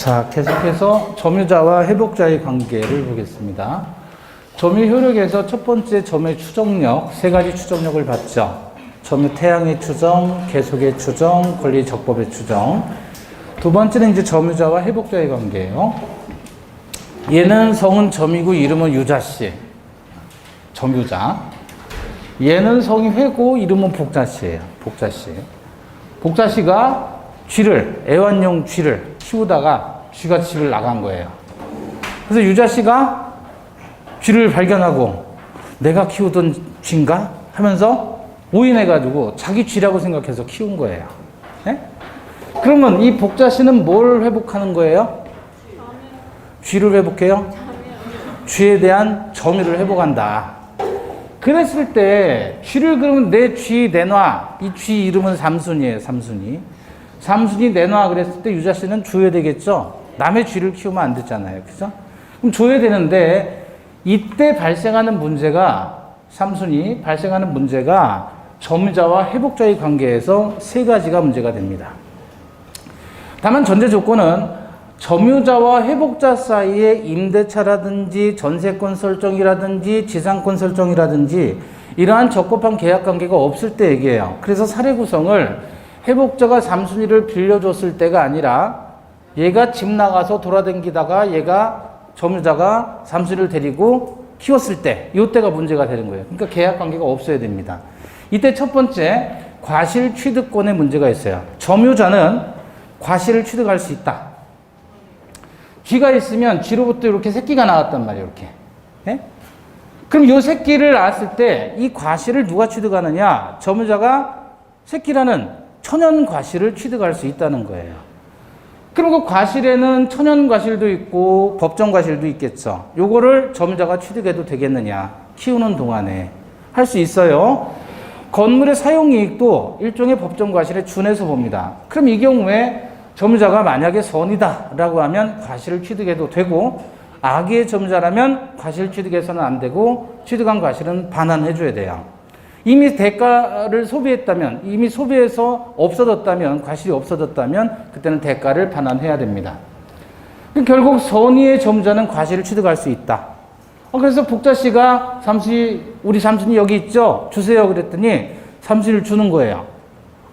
자, 계속해서 점유자와 회복자의 관계를 보겠습니다. 점유 효력에서 첫 번째 점유 추정력, 세 가지 추정력을 봤죠. 점유 태양의 추정, 계속의 추정, 권리 적법의 추정. 두 번째는 이제 점유자와 회복자의 관계예요. 얘는 성은 점이고 이름은 유자씨, 점유자. 얘는 성이 회고 이름은 복자씨예요. 복자씨. 복자씨가 쥐를, 애완용 쥐를 키우다가 쥐가 집을 나간 거예요. 그래서 유자씨가 쥐를 발견하고 내가 키우던 쥐인가? 하면서 오인해가지고 자기 쥐라고 생각해서 키운 거예요. 네? 그러면 이 복자씨는 뭘 회복하는 거예요? 쥐를 회복해요? 쥐에 대한 점유를 회복한다. 그랬을 때 쥐를 그러면 내 쥐 내놔. 이 쥐 이름은 삼순이에요. 삼순이. 삼순이 내놔 그랬을 때 유자씨는 줘야 되겠죠. 남의 쥐를 키우면 안 되잖아요. 그죠? 그럼 줘야 되는데 이때 발생하는 문제가 삼순이 발생하는 문제가 점유자와 회복자의 관계에서 세 가지가 문제가 됩니다. 다만 전제 조건은 점유자와 회복자 사이에 임대차라든지 전세권 설정이라든지 지상권 설정이라든지 이러한 적법한 계약 관계가 없을 때 얘기해요. 그래서 사례 구성을 회복자가 삼순이를 빌려줬을 때가 아니라 얘가 집 나가서 돌아다니다가 얘가 점유자가 삼순이를 데리고 키웠을 때 이때가 문제가 되는 거예요. 그러니까 계약 관계가 없어야 됩니다. 이때 첫 번째 과실 취득권의 문제가 있어요. 점유자는 과실을 취득할 수 있다. 쥐가 있으면 쥐로부터 이렇게 새끼가 나왔단 말이에요. 이렇게. 네? 그럼 이 새끼를 낳았을 때 이 과실을 누가 취득하느냐? 점유자가 새끼라는 천연 과실을 취득할 수 있다는 거예요. 그럼 그 과실에는 천연 과실도 있고 법정 과실도 있겠죠. 요거를 점유자가 취득해도 되겠느냐? 키우는 동안에 할 수 있어요. 건물의 사용이익도 일종의 법정 과실에 준해서 봅니다. 그럼 이 경우에 점유자가 만약에 선이다라고 하면 과실을 취득해도 되고 악의의 점유자라면 과실 취득해서는 안 되고 취득한 과실은 반환해줘야 돼요. 이미 대가를 소비했다면 이미 소비해서 없어졌다면 과실이 없어졌다면 그때는 대가를 반환해야 됩니다. 결국 선의의 점유자는 과실을 취득할 수 있다. 그래서 복자씨가 우리 삼순이 여기 있죠? 주세요 그랬더니 삼순이를 주는 거예요.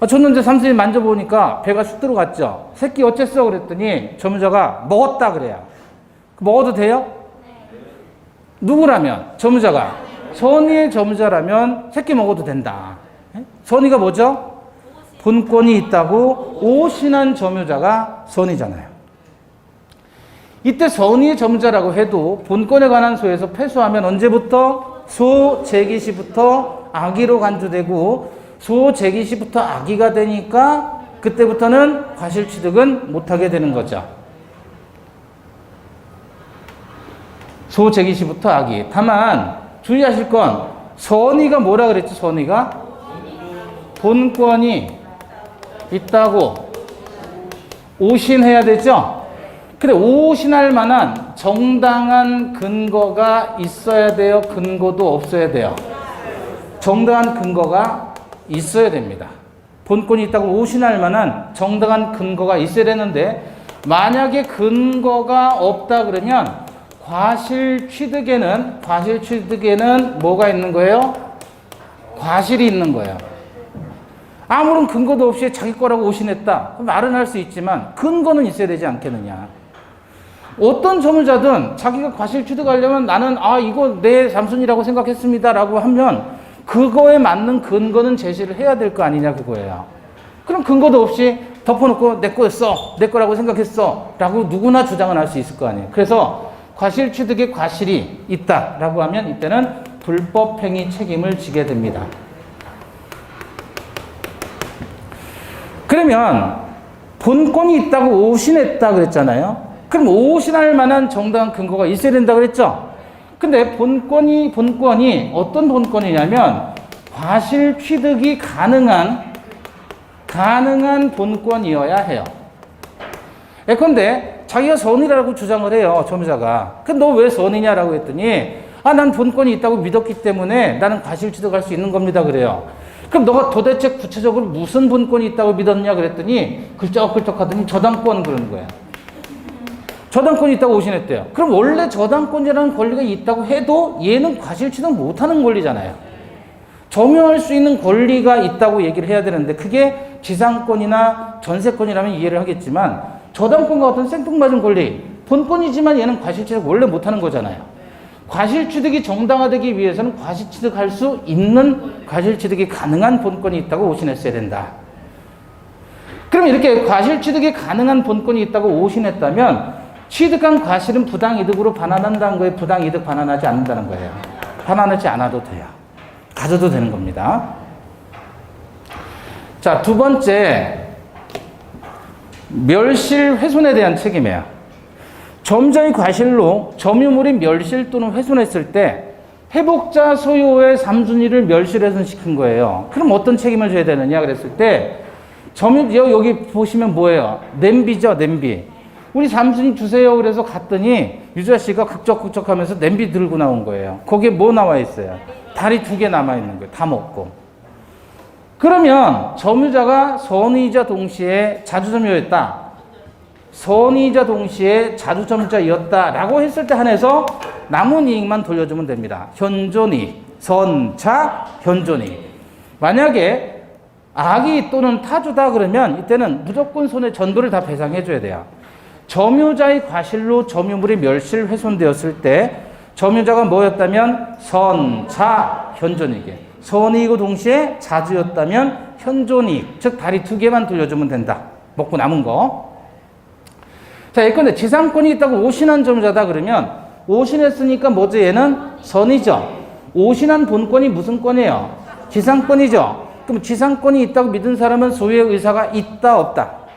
줬는데 삼순이 만져보니까 배가 쑥 들어갔죠. 새끼 어쨌어 그랬더니 점유자가 먹었다 그래요. 먹어도 돼요? 누구라면? 점유자가. 선의의 점유자라면 새끼 먹어도 된다. 선의가 뭐죠? 본권이 있다고 오신한 점유자가 선의잖아요. 이때 선의의 점유자라고 해도 본권에 관한 소에서 패소하면 언제부터? 소 제기시부터 악의로 간주되고 소 제기시부터 악의가 되니까 그때부터는 과실 취득은 못하게 되는 거죠. 소 제기시부터 악의. 다만 주의하실 건 선의가 뭐라 그랬죠? 선의가 본권이 있다고 오신해야 되죠? 근데 오신할 만한 정당한 근거가 있어야 돼요? 근거도 없어야 돼요? 정당한 근거가 있어야 됩니다. 본권이 있다고 오신할 만한 정당한 근거가 있어야 되는데 만약에 근거가 없다 그러면 과실 취득에는 뭐가 있는 거예요? 과실이 있는 거예요. 아무런 근거도 없이 자기 거라고 오신했다. 말은 할 수 있지만 근거는 있어야 되지 않겠느냐. 어떤 점유자든 자기가 과실 취득하려면 나는 이거 내 삼순이라고 생각했습니다 라고 하면 그거에 맞는 근거는 제시를 해야 될 거 아니냐 그거예요. 그럼 근거도 없이 덮어놓고 내 거였어, 내 거라고 생각했어 라고 누구나 주장을 할 수 있을 거 아니에요. 그래서 과실 취득에 과실이 있다라고 하면 이때는 불법행위 책임을 지게 됩니다. 그러면 본권이 있다고 오신했다 그랬잖아요. 그럼 오신할 만한 정당한 근거가 있어야 된다 그랬죠. 근데 본권이 어떤 본권이냐면 과실 취득이 가능한 본권이어야 해요. 예컨대 자기가 선이라고 주장을 해요. 점유자가. 근데 너 왜 선이냐라고 했더니 난 본권이 있다고 믿었기 때문에 나는 과실 취득할 수 있는 겁니다 그래요. 그럼 너가 도대체 구체적으로 무슨 본권이 있다고 믿었냐 그랬더니 글쩍글쩍 하더니 저당권 그러는 거야. 저당권이 있다고 오신했대요. 그럼 원래 저당권이라는 권리가 있다고 해도 얘는 과실취득 못하는 권리잖아요. 점유할 수 있는 권리가 있다고 얘기를 해야 되는데 그게 지상권이나 전세권이라면 이해를 하겠지만 저당권과 같은 생뚱맞은 권리, 본권이지만 얘는 과실취득 원래 못하는 거잖아요. 과실취득이 정당화되기 위해서는 과실취득할 수 있는 과실취득이 가능한 본권이 있다고 오신했어야 된다. 그럼 이렇게 과실취득이 가능한 본권이 있다고 오신했다면 취득한 과실은 부당이득으로 반환한다는 거예요? 부당이득 반환하지 않는다는 거예요? 반환하지 않아도 돼요. 가져도 되는 겁니다. 자, 두 번째, 멸실 훼손에 대한 책임이에요. 점자의 과실로 점유물이 멸실 또는 훼손했을 때 회복자 소유의 삼순위를 멸실훼손시킨 거예요. 그럼 어떤 책임을 져야 되느냐 그랬을 때 여기 보시면 뭐예요? 냄비죠, 냄비. 우리 삼순위 주세요 그래서 갔더니 유자 씨가 극적극적 하면서 냄비 들고 나온 거예요. 거기에 뭐 나와 있어요? 다리 2개 남아있는 거예요. 다 먹고. 그러면 점유자가 선의자 동시에 자주점유였다. 선의자 동시에 자주점유자였다라고 했을 때 한해서 남은 이익만 돌려주면 됩니다. 현존이익, 선차, 현존이익. 만약에 악의 또는 타주다 그러면 이때는 무조건 손해 전부를 다 배상해줘야 돼요. 점유자의 과실로 점유물이 멸실 훼손되었을 때 점유자가 뭐였다면 선차, 현존이익. 선이익과 동시에 자주였다면 현존이익, 즉 다리 2개만 돌려주면 된다. 먹고 남은 거. 자, 예컨대 지상권이 있다고 오신한 점유자다 그러면 오신했으니까 뭐죠? 얘는 선이죠. 오신한 본권이 무슨 권이에요? 지상권이죠. 그럼 지상권이 있다고 믿은 사람은 소유의 의사가 있다 없다?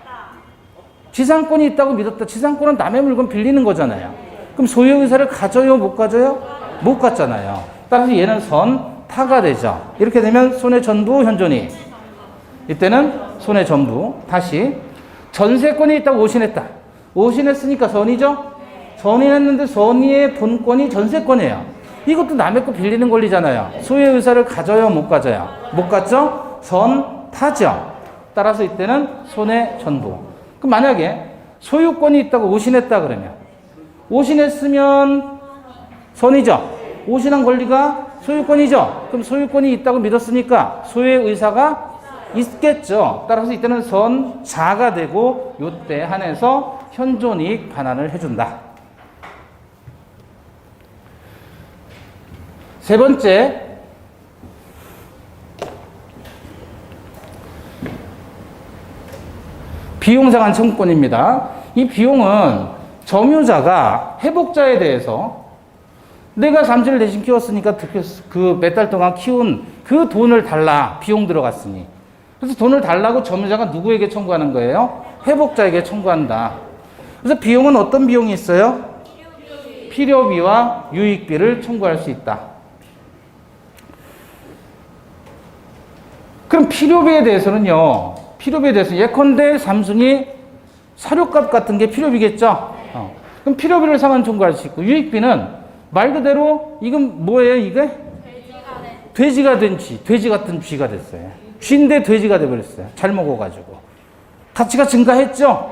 지상권이 있다고 믿었다. 지상권은 남의 물건 빌리는 거잖아요. 그럼 소유의 의사를 가져요 못 가져요? 못 갖잖아요. 따라서 얘는 선타가 되죠. 이렇게 되면 손해 전부 현존이익. 이때는 손해 전부. 다시 전세권이 있다고 오신했다. 오신했으니까 선이죠? 선이했는데 선의의 본권이 전세권이에요. 이것도 남의 거 빌리는 권리잖아요. 소유의 의사를 가져요 못 가져요? 못 갖죠? 선타죠. 따라서 이때는 손해 전부. 그럼 만약에 소유권이 있다고 오신했다 그러면 오신했으면 선이죠. 오신한 권리가 소유권이죠. 그럼 소유권이 있다고 믿었으니까 소유의 의사가 있겠죠. 따라서 이때는 선자가 되고 이때 한해서 현존이익 반환을 해준다. 세 번째, 비용상한 청구권입니다. 이 비용은 점유자가 회복자에 대해서 내가 잠시를 대신 키웠으니까 그 몇 달 동안 키운 그 돈을 달라. 비용 들어갔으니. 그래서 돈을 달라고 점유자가 누구에게 청구하는 거예요? 회복자에게 청구한다. 그래서 비용은 어떤 비용이 있어요? 필요비와 유익비를 청구할 수 있다. 그럼 필요비에 대해서는요. 필요비에 대해서 예컨대 삼순이 사료값 같은 게 필요비겠죠? 그럼 필요비를 상환 청구할 수 있고 유익비는 말 그대로 이건 뭐예요 이게? 돼지가 된 쥐. 돼지 같은 쥐가 됐어요. 쥐인데 돼지가 돼버렸어요. 잘 먹어가지고. 가치가 증가했죠?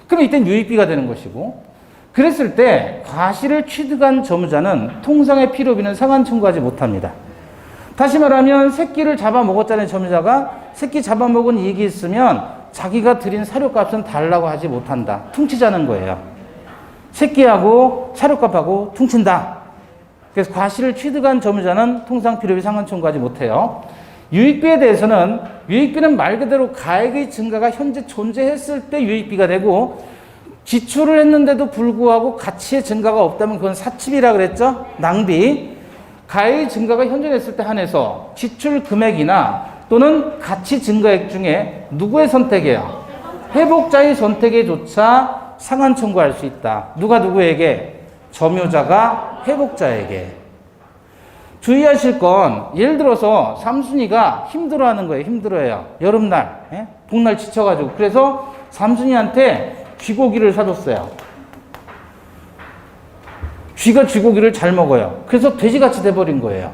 그럼 이땐 유익비가 되는 것이고 그랬을 때 과실을 취득한 점유자는 통상의 필요비는 상환 청구하지 못합니다. 다시 말하면 새끼를 잡아먹었잖아요. 점유자가. 새끼 잡아먹은 이익이 있으면 자기가 들인 사료값은 달라고 하지 못한다. 퉁치자는 거예요. 새끼하고 사료값하고 퉁친다. 그래서 과실을 취득한 점유자는 통상 필요비 상환 청구하지 못해요. 유익비에 대해서는 유익비는 말 그대로 가액의 증가가 현재 존재했을 때 유익비가 되고 지출을 했는데도 불구하고 가치의 증가가 없다면 그건 사치비라 그랬죠? 낭비. 가액의 증가가 현존했을 때 한해서 지출 금액이나 또는 가치 증가액 중에 누구의 선택이에요? 회복자의 선택에조차 상환 청구할 수 있다. 누가 누구에게? 점유자가 회복자에게. 주의하실 건 예를 들어서 삼순이가 힘들어하는 거예요. 힘들어해요. 여름날, 복날 지쳐가지고. 그래서 삼순이한테 쥐고기를 사줬어요. 쥐가 쥐고기를 잘 먹어요. 그래서 돼지같이 돼버린 거예요.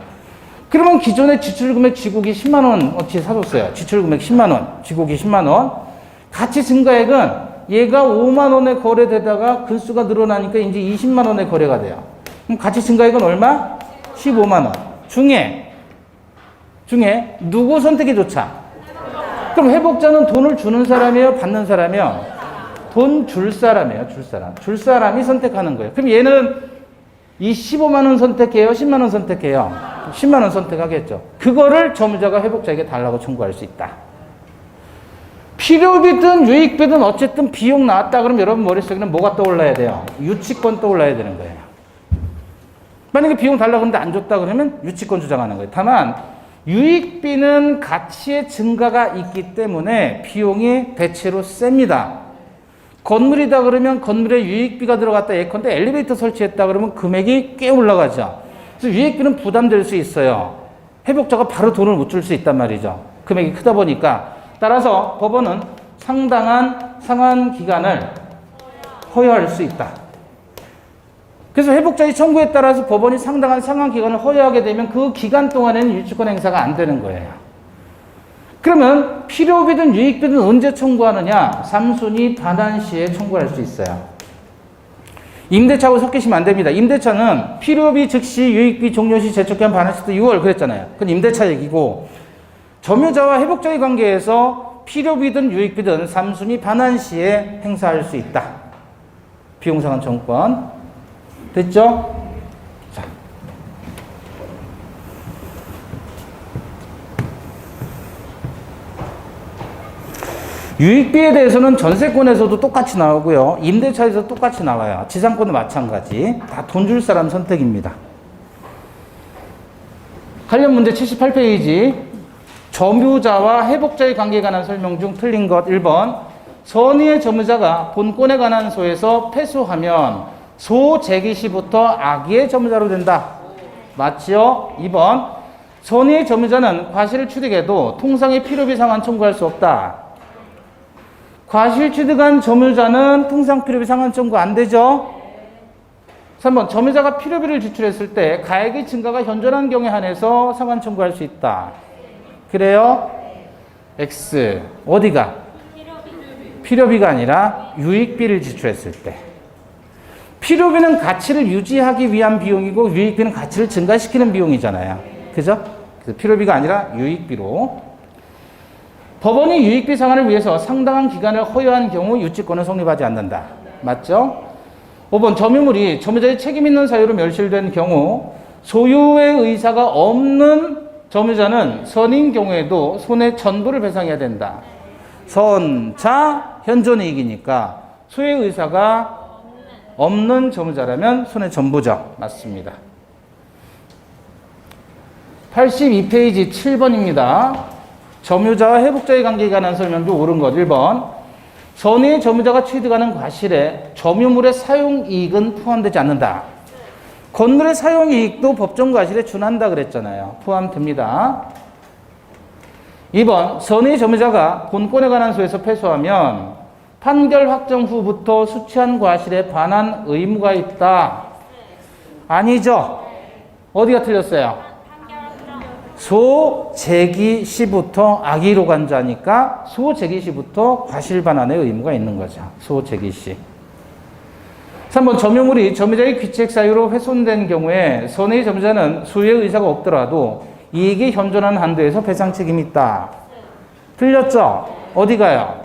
그러면 기존에 지출금액 쥐고기 10만 원 어치 사줬어요. 지출금액 10만 원, 쥐고기 10만 원. 가치 증가액은 얘가 5만 원에 거래되다가 근수가 늘어나니까 이제 20만 원에 거래가 돼요. 그럼 가치 증가액은 얼마? 15만 원. 중에 누구 선택이 좋자? 그럼 회복자는 돈을 주는 사람이에요? 받는 사람이요? 돈 줄 사람이에요. 줄 사람이 선택하는 거예요. 그럼 얘는 이 15만 원 선택해요? 10만 원 선택해요? 10만 원 선택하겠죠. 그거를 점유자가 회복자에게 달라고 청구할 수 있다. 필요비든 유익비든 어쨌든 비용 나왔다 그러면 여러분 머릿속에는 뭐가 떠올라야 돼요? 유치권 떠올라야 되는 거예요. 만약에 비용 달라고 하는데 안 줬다 그러면 유치권 주장하는 거예요. 다만 유익비는 가치의 증가가 있기 때문에 비용이 대체로 셉니다. 건물이다 그러면 건물에 유익비가 들어갔다 예컨대 엘리베이터 설치했다 그러면 금액이 꽤 올라가죠. 그래서 유익비는 부담될 수 있어요. 회복자가 바로 돈을 못 줄 수 있단 말이죠. 금액이 크다 보니까. 따라서 법원은 상당한 상환 기간을 허여할 수 있다. 그래서 회복자의 청구에 따라서 법원이 상당한 상환 기간을 허여하게 되면 그 기간 동안에는 유치권 행사가 안 되는 거예요. 그러면 필요비든 유익비든 언제 청구하느냐? 3순위 반환 시에 청구할 수 있어요. 임대차하고 섞이시면 안 됩니다. 임대차는 필요비 즉시 유익비 종료 시 재촉한 반환 시도 6월 그랬잖아요. 그건 임대차 얘기고 점유자와 회복자의 관계에서 필요비든 유익비든 3순위 반환 시에 행사할 수 있다. 비용상환 청구권. 됐죠? 자. 유익비에 대해서는 전세권에서도 똑같이 나오고요. 임대차에서 똑같이 나와요. 지상권도 마찬가지. 다 돈 줄 사람 선택입니다. 관련 문제 78페이지. 점유자와 회복자의 관계에 관한 설명 중 틀린 것 1번. 선의의 점유자가 본권에 관한 소에서 패소하면 소 제기 시부터 악의의 점유자로 된다. 맞죠? 2번. 선의의 점유자는 과실을 취득해도 통상의 필요비 상환 청구할 수 없다. 과실 취득한 점유자는 통상 필요비 상환 청구 안 되죠? 3번. 점유자가 필요비를 지출했을 때 가액의 증가가 현존한 경우에 한해서 상환 청구할 수 있다. 그래요? X. 어디가? 필요비가 아니라 유익비를 지출했을 때. 필요비는 가치를 유지하기 위한 비용이고 유익비는 가치를 증가시키는 비용이잖아요. 그죠? 그래서 필요비가 아니라 유익비로. 법원이 유익비 상환을 위해서 상당한 기간을 허여한 경우 유치권은 성립하지 않는다. 맞죠? 5번. 점유물이 점유자의 책임 있는 사유로 멸실된 경우 소유의 의사가 없는 점유자는 선인 경우에도 손해 전부를 배상해야 된다. 선자 현존이익이니까 소유의 의사가 없는 점유자라면 손해 전부죠. 맞습니다. 82페이지 7번입니다. 점유자와 회복자의 관계에 관한 설명 중 옳은 것 1번. 선의의 점유자가 취득하는 과실에 점유물의 사용이익은 포함되지 않는다. 건물의 사용이익도 법정 과실에 준한다 그랬잖아요. 포함됩니다. 2번. 선의의 점유자가 본권에 관한 소에서 패소하면 판결 확정 후부터 수취한 과실에 반환 의무가 있다. 아니죠? 어디가 틀렸어요? 소 제기 시부터 악의로 간주하니까 소 제기 시부터 과실 반환의 의무가 있는 거죠. 소 제기 시. 3번. 점유물이 점유자의 귀책 사유로 훼손된 경우에 선의의 점유자는 소유의 의사가 없더라도 이익이 현존한 한도에서 배상 책임이 있다. 틀렸죠? 어디 가요?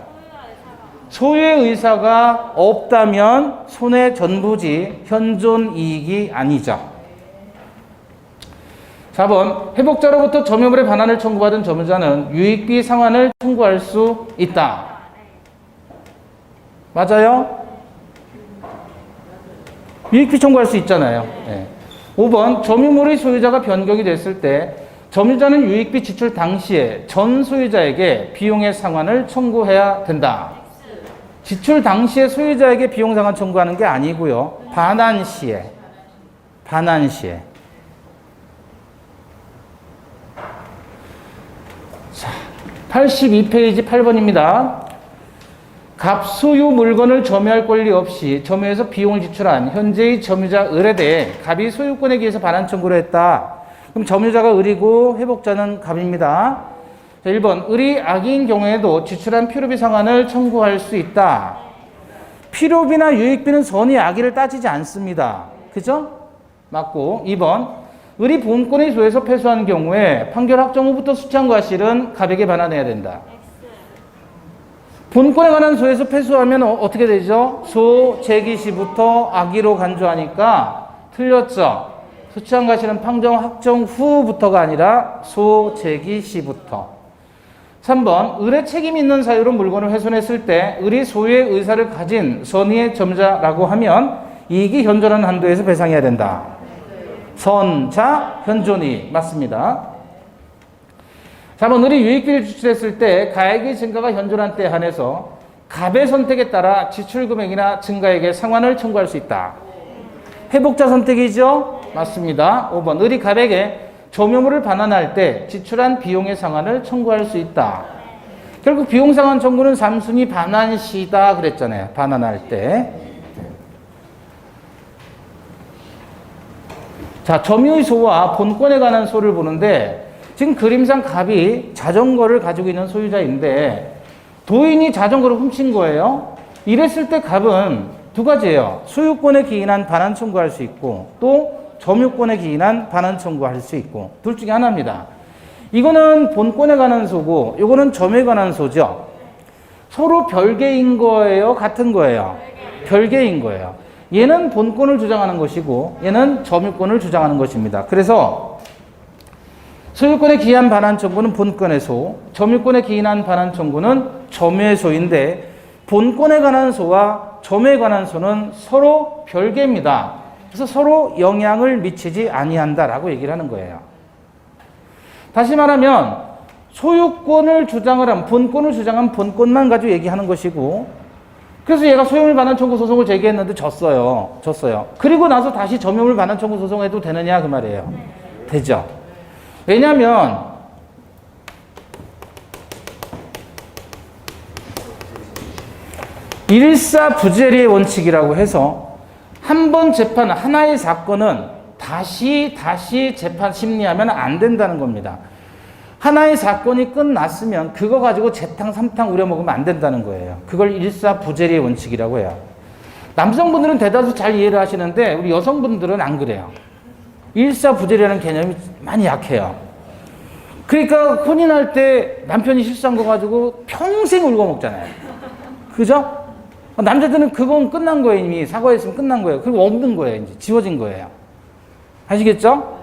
소유의 의사가 없다면 손해 전부지 현존 이익이 아니죠. 4번. 회복자로부터 점유물의 반환을 청구받은 점유자는 유익비 상환을 청구할 수 있다. 맞아요? 유익비 청구할 수 있잖아요. 네. 5번. 점유물의 소유자가 변경이 됐을 때 점유자는 유익비 지출 당시에 전 소유자에게 비용의 상환을 청구해야 된다. 지출 당시에 소유자에게 비용 상환 청구하는 게 아니고요. 반환 시에. 자, 82페이지 8번입니다. 갑소유 물건을 점유할 권리 없이 점유해서 비용을 지출한 현재의 점유자 을에 대해 갑이 소유권에 기해서 반환 청구를 했다. 그럼 점유자가 을이고 회복자는 갑입니다. 자, 1번. 을이 악의인 경우에도 지출한 필요비 상환을 청구할 수 있다. 필요비나 유익비는 선의 악의를 따지지 않습니다. 그죠? 맞고 2번 을이 본권의 소에서 패소한 경우에 판결 확정 후부터 수취한 과실은 갑에게 반환해야 된다. 본권에 관한 소에서 패소하면 어떻게 되죠? 소 제기 시부터 악의로 간주하니까 틀렸죠. 수취한 과실은 판정 확정 후부터가 아니라 소 제기 시부터. 3번 을의 책임 있는 사유로 물건을 훼손했을 때 을이 소유의 의사를 가진 선의의 점자라고 하면 이익이 현존하는 한도에서 배상해야 된다. 선자 현존이 맞습니다. 4번 을이 유익비를 지출했을 때 가액의 증가가 현존한 때에 한해서 갑의 선택에 따라 지출 금액이나 증가액의 상환을 청구할 수 있다. 회복자 선택이죠? 맞습니다. 5번 을이 갑에게 점유물을 반환할 때 지출한 비용의 상환을 청구할 수 있다. 결국 비용 상환 청구는 삼순위 반환 시다 그랬잖아요. 반환할 때. 자, 점유의 소와 본권에 관한 소를 보는데 지금 그림상 갑이 자전거를 가지고 있는 소유자인데 도인이 자전거를 훔친 거예요. 이랬을 때 갑은 두 가지예요. 소유권에 기인한 반환 청구할 수 있고 또 점유권에 기인한 반환 청구할 수 있고 둘 중에 하나입니다. 이거는 본권에 관한 소고 이거는 점유에 관한 소죠. 서로 별개인 거예요? 같은 거예요? 별개인 거예요. 얘는 본권을 주장하는 것이고 얘는 점유권을 주장하는 것입니다. 그래서 소유권에 기인한 반환 청구는 본권의 소, 점유권에 기인한 반환 청구는 점유의 소인데 본권에 관한 소와 점유에 관한 소는 서로 별개입니다. 그래서 서로 영향을 미치지 아니한다라고 얘기를 하는 거예요. 다시 말하면 소유권을 주장을 하면 본권을 주장하면 본권만 가지고 얘기하는 것이고 그래서 얘가 소유물 반환 청구 소송을 제기했는데 졌어요. 그리고 나서 다시 점유물 반환 청구 소송해도 되느냐 그 말이에요. 되죠. 왜냐하면 일사부재리의 원칙이라고 해서 한 번 재판, 하나의 사건은 다시 재판 심리하면 안 된다는 겁니다. 하나의 사건이 끝났으면 그거 가지고 재탕, 삼탕 우려먹으면 안 된다는 거예요. 그걸 일사부재리의 원칙이라고 해요. 남성분들은 대다수 잘 이해를 하시는데 우리 여성분들은 안 그래요. 일사부재리라는 개념이 많이 약해요. 그러니까 혼인할 때 남편이 실수한 거 가지고 평생 울고 먹잖아요. 그죠? 남자들은 그건 끝난 거예요. 이미 사과했으면 끝난 거예요. 그리고 없는 거예요. 이제 지워진 거예요. 아시겠죠?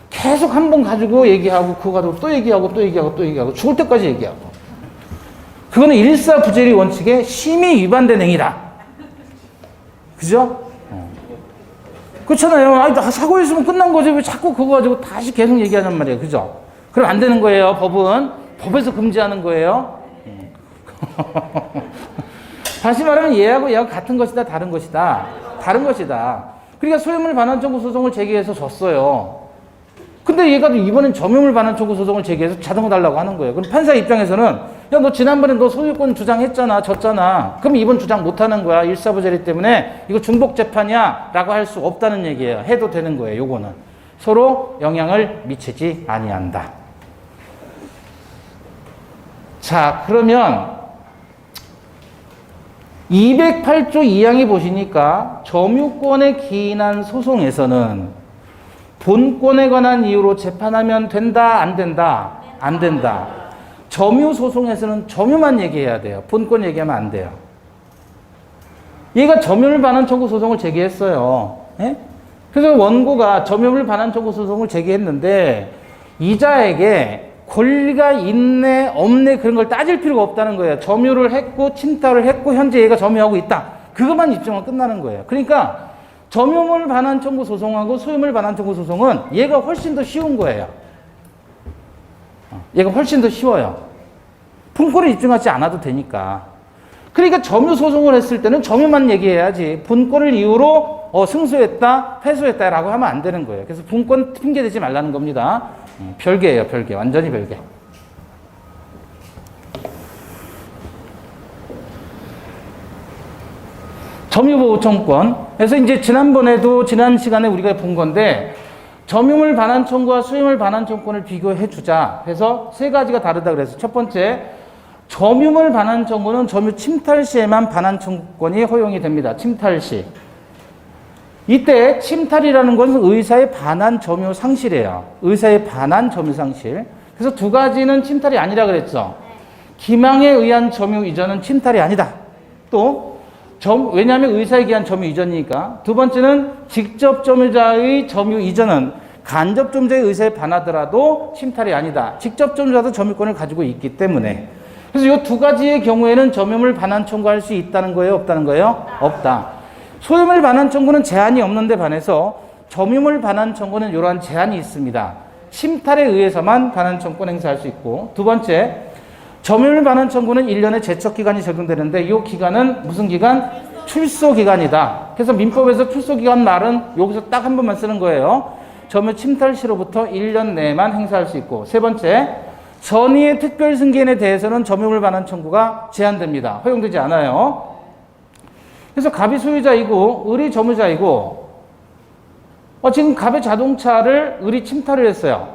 계속 한 번 가지고 얘기하고 그거 가지고 또 얘기하고 죽을 때까지 얘기하고 그거는 일사부재리 원칙에 심히 위반된 행위다. 그죠? 그렇잖아요. 아니, 사과했으면 끝난 거지. 왜 자꾸 그거 가지고 다시 계속 얘기하단 말이에요. 그죠? 그럼 안 되는 거예요. 법은. 법에서 금지하는 거예요. 다시 말하면 얘하고 같은 것이다. 다른 것이다. 다른 것이다. 그러니까 소유물 반환 청구 소송을 제기해서 졌어요. 근데 얘가 이번엔 점유물 반환 청구 소송을 제기해서 자동화 달라고 하는 거예요. 그럼 판사 입장에서는 야, 너 지난번에 너 소유권 주장했잖아. 졌잖아. 그럼 이번 주장 못 하는 거야. 일사부재리 때문에 이거 중복 재판이야. 라고 할 수 없다는 얘기예요. 해도 되는 거예요. 요거는. 서로 영향을 미치지 아니한다. 자, 그러면 208조 2항에 보시니까 점유권에 기인한 소송에서는 본권에 관한 이유로 재판하면 된다, 안 된다? 안 된다. 점유 소송에서는 점유만 얘기해야 돼요. 본권 얘기하면 안 돼요. 얘가 점유물 반환 청구 소송을 제기했어요. 예? 그래서 원고가 점유물 반환 청구 소송을 제기했는데 이자에게 권리가 있네, 없네 그런 걸 따질 필요가 없다는 거예요. 점유를 했고 침탈을 했고 현재 얘가 점유하고 있다. 그것만 입증하면 끝나는 거예요. 그러니까 점유물 반환 청구 소송하고 소유물 반환 청구 소송은 얘가 훨씬 더 쉬운 거예요. 얘가 훨씬 더 쉬워요. 본권을 입증하지 않아도 되니까. 그러니까 점유 소송을 했을 때는 점유만 얘기해야지 본권을 이유로 승소했다, 패소했다라고 하면 안 되는 거예요. 그래서 본권 핑계 대지 말라는 겁니다. 별개예요, 별개. 완전히 별개. 점유보호청권. 그래서 이제 지난번에도 지난 시간에 우리가 본 건데 점유물 반환 청구와 소유물 반환 청구권을 비교해 주자. 그래서 세 가지가 다르다 그래서 첫 번째 점유물 반환 청구는 점유 침탈 시에만 반환 청구권이 허용이 됩니다. 침탈 시. 이때 침탈이라는 것은 의사의 반환 점유 상실이에요. 의사의 반환 점유 상실. 그래서 두 가지는 침탈이 아니라 그랬죠. 기망에 의한 점유 이전은 침탈이 아니다. 또 왜냐하면 의사에 의한 점유 이전이니까. 두 번째는 직접 점유자의 점유 이전은 간접 점유자의 의사에 반하더라도 침탈이 아니다. 직접 점유자도 점유권을 가지고 있기 때문에. 그래서 이 두 가지의 경우에는 점유물 반환 청구할 수 있다는 거예요? 없다는 거예요? 없다. 소유물 반환 청구는 제한이 없는데 반해서 점유물 반환 청구는 이러한 제한이 있습니다. 침탈에 의해서만 반환 청구권 행사할 수 있고, 두 번째, 점유물 반환 청구는 1년의 제척기간이 적용되는데 이 기간은 무슨 기간? 출소기간이다. 그래서 민법에서 출소기간 말은 여기서 딱 한 번만 쓰는 거예요. 점유 침탈 시로부터 1년 내에만 행사할 수 있고, 세 번째, 선의의 특별 승계인에 대해서는 점유물 반환 청구가 제한됩니다. 허용되지 않아요. 그래서 갑이 소유자이고 을이 점유자이고 지금 갑의 자동차를 을이 침탈을 했어요.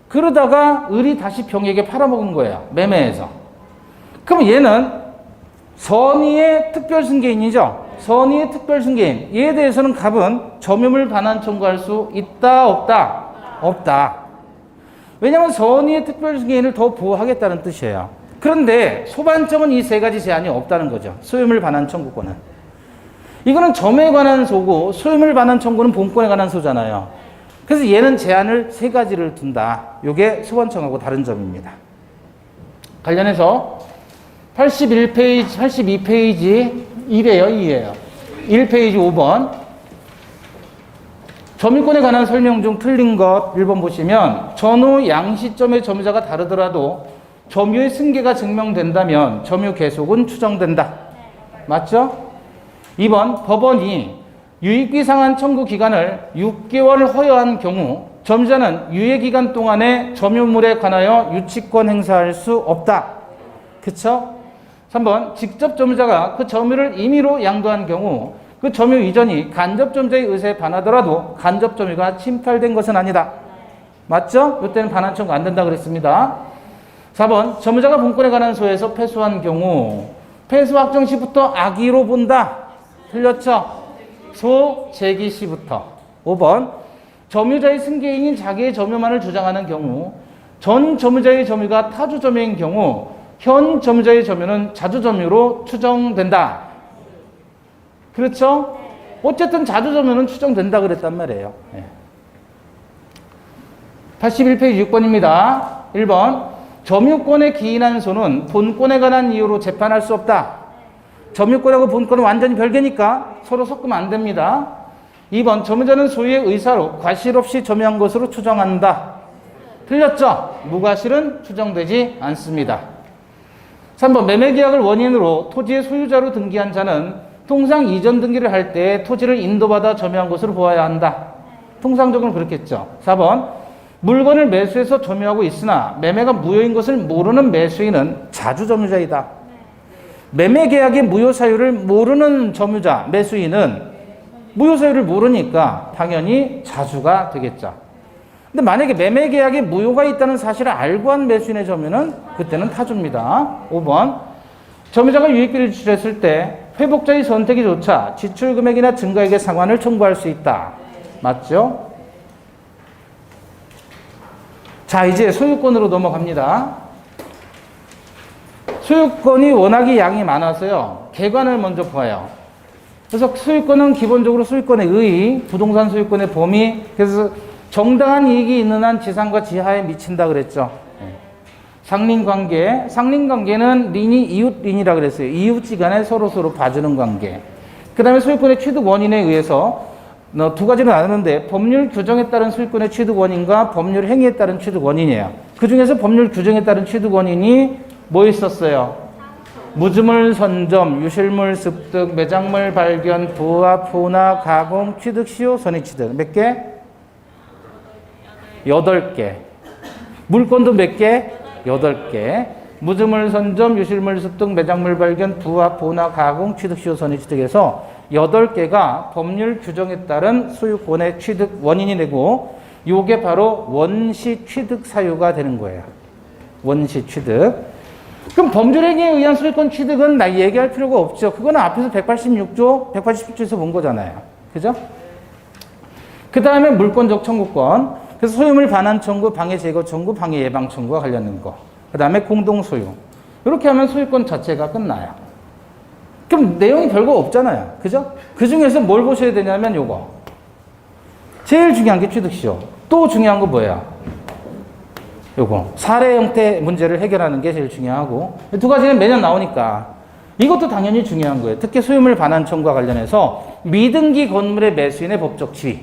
그러다가 을이 다시 병에게 팔아먹은 거예요. 매매해서. 그럼 얘는 선의의 특별 승계인이죠. 선의의 특별 승계인. 얘에 대해서는 갑은 점유물 반환 청구할 수 있다, 없다? 없다. 왜냐하면 선의의 특별 승계인을 더 보호하겠다는 뜻이에요. 그런데 소반점은 이 세 가지 제한이 없다는 거죠. 소유물 반환 청구권은. 이거는 점에 관한 소고 소유물 반환 청구는 본권에 관한 소잖아요. 그래서 얘는 제한을 세 가지를 둔다. 이게 소반청하고 다른 점입니다. 관련해서 81페이지, 82페이지 1이에요, 2예요. 1페이지 5번. 점유권에 관한 설명 중 틀린 것 1번 보시면 전후 양시점의 점유자가 다르더라도 점유의 승계가 증명된다면 점유 계속은 추정된다. 맞죠? 2번 법원이 유익비 상환 청구 기간을 6개월을 허여한 경우 점유자는 유예기간 동안에 점유물에 관하여 유치권 행사할 수 없다. 그쵸? 3번 직접 점유자가 그 점유를 임의로 양도한 경우 그 점유 이전이 간접 점유자의 의사에 반하더라도 간접 점유가 침탈된 것은 아니다. 맞죠? 이때는 반환 청구 안 된다 그랬습니다. 4번 점유자가 본권에 관한 소에서 패소한 경우 패소 확정 시부터 악의로 본다. 틀렸죠? 소 제기 시부터. 5번 점유자의 승계인인 자기의 점유만을 주장하는 경우 전 점유자의 점유가 타주 점유인 경우 현 점유자의 점유는 자주 점유로 추정된다. 그렇죠? 어쨌든 자주 점유는 추정된다 그랬단 말이에요. 81페이지 6번입니다. 1번 점유권에 기인한 소는 본권에 관한 이유로 재판할 수 없다. 점유권하고 본권은 완전히 별개니까 서로 섞으면 안 됩니다. 2번 점유자는 소유의 의사로 과실 없이 점유한 것으로 추정한다. 틀렸죠? 무과실은 추정되지 않습니다. 3번 매매계약을 원인으로 토지의 소유자로 등기한 자는 통상 이전 등기를 할 때 토지를 인도받아 점유한 것으로 보아야 한다. 통상적으로는 그렇겠죠. 4번 물건을 매수해서 점유하고 있으나 매매가 무효인 것을 모르는 매수인은 자주 점유자이다. 매매계약의 무효사유를 모르는 점유자, 매수인은 무효사유를 모르니까 당연히 자주가 되겠죠. 근데 만약에 매매계약에 무효가 있다는 사실을 알고 한 매수인의 점유는 그때는 타주입니다. 5번 점유자가 유익비를 지출했을 때 회복자의 선택이 조차 지출 금액이나 증가액의 상환을 청구할 수 있다. 맞죠? 자, 이제 소유권으로 넘어갑니다. 소유권이 워낙에 양이 많아서요. 개관을 먼저 봐요. 그래서 소유권은 기본적으로 소유권의 의의, 부동산 소유권의 범위, 그래서 정당한 이익이 있는 한 지상과 지하에 미친다 그랬죠. 상린관계, 상린관계는 린이 이웃린이라 그랬어요. 이웃지간에 서로서로 봐주는 관계. 그 다음에 소유권의 취득 원인에 의해서 두 가지로 나누는데 법률 규정에 따른 소유권의 취득 원인과 법률 행위에 따른 취득 원인이에요. 그 중에서 법률 규정에 따른 취득 원인이 뭐 있었어요? 무주물 선점, 유실물 습득, 매장물 발견, 부합, 분화, 가공, 취득, 시효, 선의취득. 몇 개? 8개. 물건도 몇 개? 8개. 무주물 선점, 유실물 습득, 매장물 발견, 부합, 분화, 가공, 취득, 시효, 선의취득에서 8개가 법률 규정에 따른 소유권의 취득 원인이 되고 요게 바로 원시 취득 사유가 되는 거예요. 원시 취득. 그럼 범죄행위에 의한 소유권 취득은 나 얘기할 필요가 없죠. 그거는 앞에서 187조에서 본 거잖아요. 그죠? 그 다음에 물권적 청구권. 그래서 소유물 반환 청구, 방해 제거 청구, 방해 예방 청구와 관련된 거. 그 다음에 공동 소유. 이렇게 하면 소유권 자체가 끝나요. 그럼 내용이 별거 없잖아요. 그죠? 그 중에서 뭘 보셔야 되냐면 요거. 제일 중요한 게 취득시효. 또 중요한 거 뭐예요? 요거. 사례 형태 문제를 해결하는 게 제일 중요하고. 두 가지는 매년 나오니까. 이것도 당연히 중요한 거예요. 특히 소유물 반환 청구와 관련해서 미등기 건물의 매수인의 법적 지위.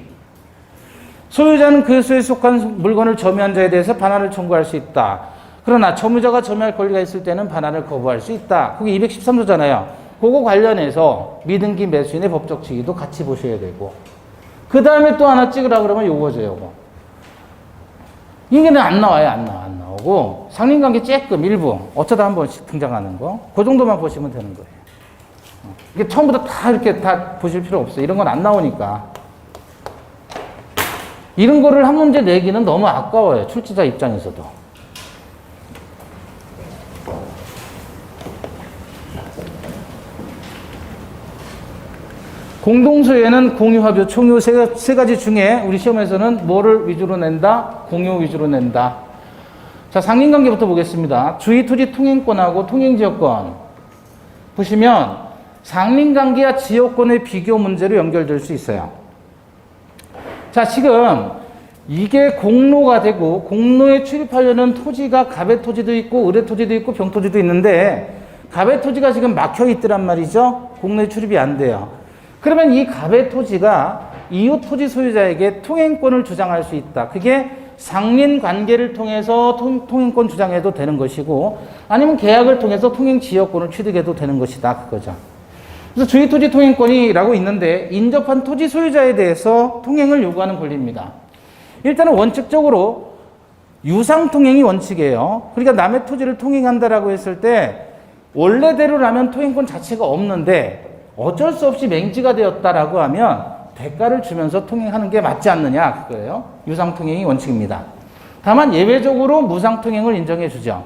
소유자는 그 수에 속한 물건을 점유한 자에 대해서 반환을 청구할 수 있다. 그러나 점유자가 점유할 권리가 있을 때는 반환을 거부할 수 있다. 그게 213조잖아요. 그거 관련해서 미등기 매수인의 법적 지위도 같이 보셔야 되고. 그 다음에 또 하나 찍으라 그러면 요거죠, 요거. 이게는 안 나와요, 안 나오고. 상린관계 쬐끔 일부, 어쩌다 한 번씩 등장하는 거. 그 정도만 보시면 되는 거예요. 이게 처음부터 다 이렇게 다 보실 필요 없어요. 이런 건 안 나오니까. 이런 거를 한 문제 내기는 너무 아까워요. 출제자 입장에서도. 공동소유에는 공유합의 총유 세 가지 중에 우리 시험에서는 뭐를 위주로 낸다? 공유 위주로 낸다. 자, 상린관계부터 보겠습니다. 주의토지 통행권하고 통행지역권. 보시면 상린관계와 지역권의 비교 문제로 연결될 수 있어요. 자, 지금 이게 공로가 되고 공로에 출입하려는 토지가 갑의토지도 있고 의뢰토지도 있고 병토지도 있는데 갑의토지가 지금 막혀 있더란 말이죠. 공로에 출입이 안 돼요. 그러면 이 갑의토지가 이웃 토지 소유자에게 통행권을 주장할 수 있다. 그게 상린관계를 통해서 통행권 주장해도 되는 것이고 아니면 계약을 통해서 통행지역권을 취득해도 되는 것이다. 그거죠. 그래서 주의토지 통행권이라고 있는데 인접한 토지 소유자에 대해서 통행을 요구하는 권리입니다. 일단은 원칙적으로 유상통행이 원칙이에요. 그러니까 남의 토지를 통행한다라고 했을 때 원래대로라면 통행권 자체가 없는데 어쩔 수 없이 맹지가 되었다라고 하면 대가를 주면서 통행하는 게 맞지 않느냐 그거예요. 유상통행이 원칙입니다. 다만 예외적으로 무상통행을 인정해 주죠.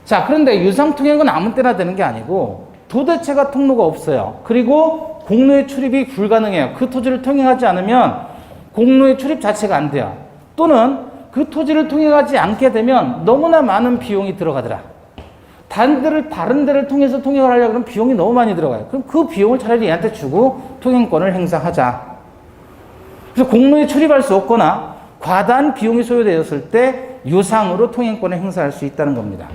자, 그런데 유상통행은 아무 때나 되는 게 아니고 도대체가 통로가 없어요. 그리고 공로에 출입이 불가능해요. 그 토지를 통행하지 않으면 공로의 출입 자체가 안 돼요. 또는 그 토지를 통행하지 않게 되면 너무나 많은 비용이 들어가더라. 다른 데를 통해서 통행을 하려고 하면 비용이 너무 많이 들어가요. 그럼 그 비용을 차라리 얘한테 주고 통행권을 행사하자. 그래서 공로에 출입할 수 없거나 과다한 비용이 소요되었을 때 유상으로 통행권을 행사할 수 있다는 겁니다.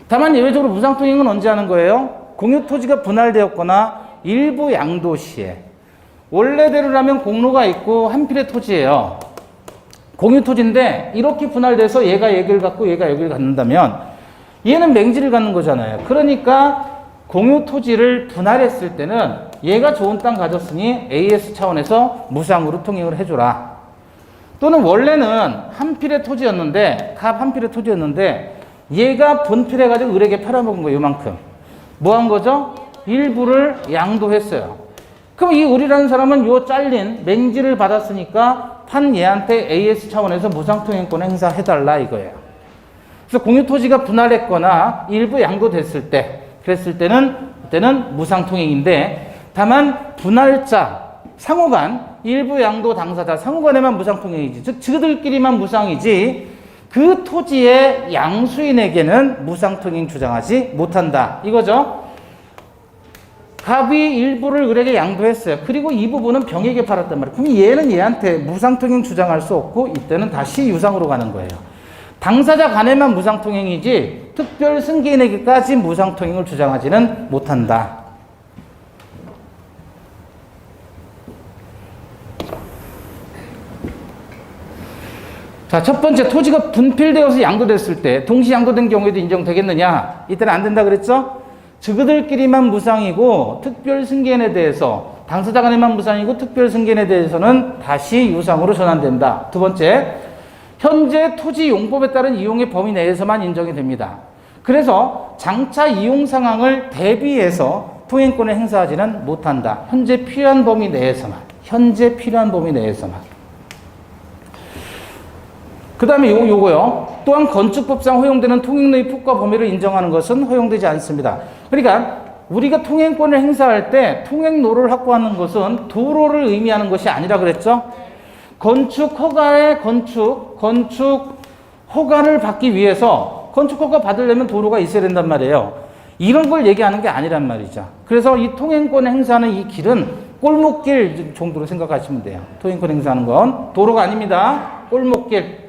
다만 예외적으로 무상통행은 언제 하는 거예요? 공유 토지가 분할되었거나 일부 양도 시에. 원래대로라면 공로가 있고 한 필의 토지예요. 공유 토지인데 이렇게 분할돼서 얘가 여기를 갖고 얘가 여기를 갖는다면 얘는 맹지를 갖는 거잖아요. 그러니까 공유 토지를 분할했을 때는 얘가 좋은 땅 가졌으니 AS 차원에서 무상으로 통행을 해줘라. 또는 원래는 한 필의 토지였는데 갑 한 필의 토지였는데 얘가 분필해가지고 을에게 팔아먹은 거예요. 요만큼. 뭐 한 거죠? 일부를 양도했어요. 그럼 이 을이라는 사람은 요 잘린 맹지를 받았으니까 판 얘한테 AS 차원에서 무상통행권 행사해달라 이거예요. 그래서 공유토지가 분할했거나 일부 양도됐을 때, 그랬을 때는, 그때는 무상통행인데, 다만 분할자, 상호간, 일부 양도 당사자, 상호간에만 무상통행이지, 즉, 저들끼리만 무상이지, 그 토지의 양수인에게는 무상통행 주장하지 못한다. 이거죠. 갑이 일부를 을에게 양도했어요. 그리고 이 부분은 병에게 팔았단 말이에요. 그럼 얘는 얘한테 무상통행 주장할 수 없고, 이때는 다시 유상으로 가는 거예요. 당사자 간에만 무상통행이지 특별 승계인에게까지 무상통행을 주장하지는 못한다. 자, 첫 번째 토지가 분필되어서 양도됐을 때 동시 양도된 경우에도 인정되겠느냐? 이때는 안 된다 그랬죠? 그들끼리만 무상이고 특별 승계인에 대해서 당사자 간에만 무상이고 특별 승계인에 대해서는 다시 유상으로 전환된다. 두 번째, 현재 토지 용법에 따른 이용의 범위 내에서만 인정이 됩니다. 그래서 장차 이용 상황을 대비해서 통행권을 행사하지는 못한다. 현재 필요한 범위 내에서만. 현재 필요한 범위 내에서만. 그 다음에 요거요. 또한 건축법상 허용되는 통행로의 폭과 범위를 인정하는 것은 허용되지 않습니다. 그러니까 우리가 통행권을 행사할 때 통행로를 확보하는 것은 도로를 의미하는 것이 아니라 그랬죠? 건축 허가를 받기 위해서 건축 허가 받으려면 도로가 있어야 된단 말이에요. 이런 걸 얘기하는 게 아니란 말이죠. 그래서 이 통행권 행사하는 이 길은 골목길 정도로 생각하시면 돼요. 통행권 행사하는 건 도로가 아닙니다. 골목길.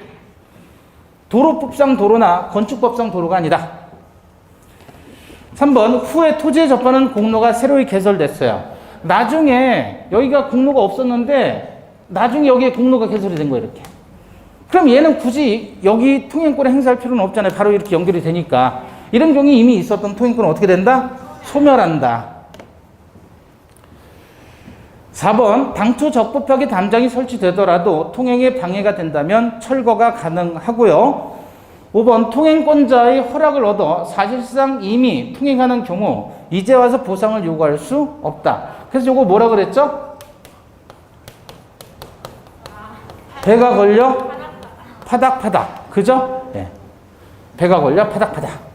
도로법상 도로나 건축법상 도로가 아니다. 3번 후에 토지에 접하는 공로가 새로이 개설됐어요. 나중에 여기가 공로가 없었는데 나중에 여기에 공로가 개설이 된 거예요. 이렇게. 그럼 얘는 굳이 여기 통행권을 행사할 필요는 없잖아요. 바로 이렇게 연결이 되니까. 이런 경우에 이미 있었던 통행권은 어떻게 된다? 소멸한다. 4번 당초 적법하게 담장이 설치되더라도 통행에 방해가 된다면 철거가 가능하고요. 5번 통행권자의 허락을 얻어 사실상 이미 통행하는 경우 이제 와서 보상을 요구할 수 없다. 그래서 이거 뭐라 그랬죠? 배가 걸려 파닥파닥. 그죠? 네. 배가 걸려 파닥파닥.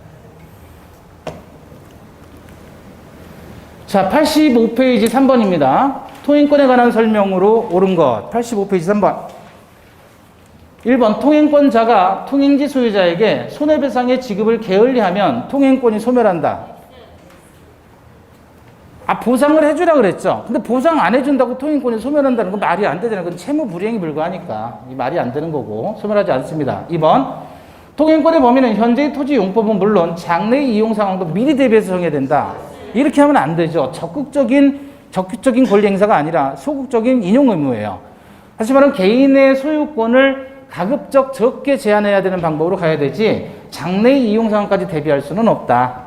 자, 85페이지 3번입니다. 통행권에 관한 설명으로 옳은 것. 85페이지 3번. 1번 통행권자가 통행지 소유자에게 손해배상의 지급을 게을리하면 통행권이 소멸한다. 보상을 해주라 그랬죠. 근데 보상 안 해준다고 통행권이 소멸한다는 건 말이 안 되잖아요. 그건 채무 불이행이 불과하니까 이 말이 안 되는 거고 소멸하지 않습니다. 2번 통행권의 범위는 현재의 토지 용법은 물론 장래의 이용 상황도 미리 대비해서 정해야 된다. 이렇게 하면 안 되죠. 적극적인 권리 행사가 아니라 소극적인 인용 의무예요. 다시 말하면 개인의 소유권을 가급적 적게 제한해야 되는 방법으로 가야 되지 장래의 이용 상황까지 대비할 수는 없다.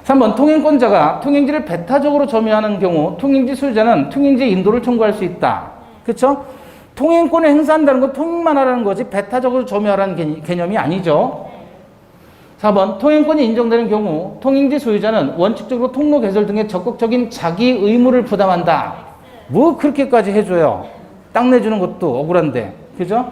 3번 통행권자가 통행지를 배타적으로 점유하는 경우 통행지 소유자는 통행지 인도를 청구할 수 있다. 그렇죠? 통행권을 행사한다는 건 통행만 하라는 거지 배타적으로 점유하라는 개념이 아니죠. 4번 통행권이 인정되는 경우 통행지 소유자는 원칙적으로 통로 개설 등의 적극적인 자기 의무를 부담한다. 뭐 그렇게까지 해줘요. 땅 내주는 것도 억울한데. 그죠?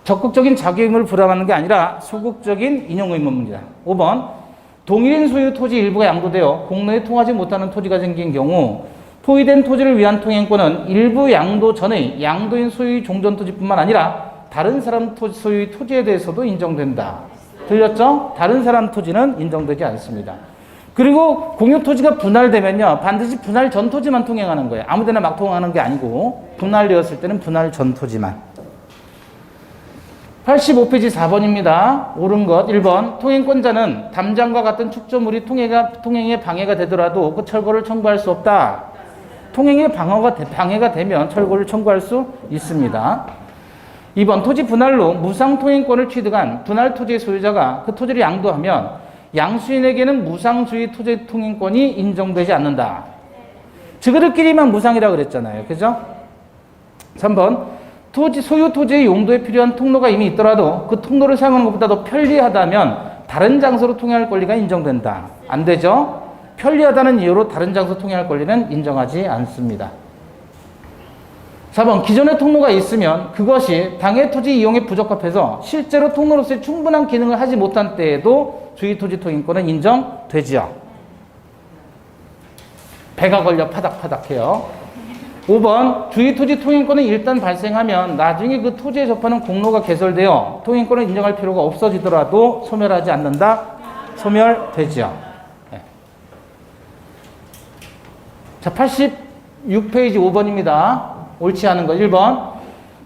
적극적인 자기 의무를 부담하는 게 아니라 소극적인 인용 의무입니다. 5번 동일인 소유 토지 일부가 양도되어 공로에 통하지 못하는 토지가 생긴 경우 포위된 토지를 위한 통행권은 일부 양도 전의 양도인 소유의 종전 토지뿐만 아니라 다른 사람 소유의 토지에 대해서도 인정된다. 들렸죠? 다른 사람 토지는 인정되지 않습니다. 그리고 공유 토지가 분할되면요. 반드시 분할 전 토지만 통행하는 거예요. 아무데나 막 통행하는 게 아니고 분할되었을 때는 분할 전 토지만. 85페이지 4번입니다. 옳은 것 1번 통행권자는 담장과 같은 축조물이 통행에 방해가 되더라도 그 철거를 청구할 수 없다. 통행에 방해가 되면 철거를 청구할 수 있습니다. 2번 토지 분할로 무상 통행권을 취득한 분할 토지의 소유자가 그 토지를 양도하면 양수인에게는 무상주의 토지 통행권이 인정되지 않는다. 저들끼리만 무상이라고 그랬잖아요. 그죠? 3번 소유 토지의 용도에 필요한 통로가 이미 있더라도 그 통로를 사용하는 것보다 더 편리하다면 다른 장소로 통행할 권리가 인정된다. 안 되죠? 편리하다는 이유로 다른 장소 통행할 권리는 인정하지 않습니다. 4번 기존의 통로가 있으면 그것이 당해 토지 이용에 부적합해서 실제로 통로로서의 충분한 기능을 하지 못한 때에도 주의 토지 통행권은 인정되지요. 배가 걸려 파닥파닥해요. 5번 주의 토지 통행권은 일단 발생하면 나중에 그 토지에 접하는 공로가 개설되어 통행권을 인정할 필요가 없어지더라도 소멸하지 않는다. 소멸되지요. 네. 자, 86페이지 5번입니다. 옳지 않은 거 1번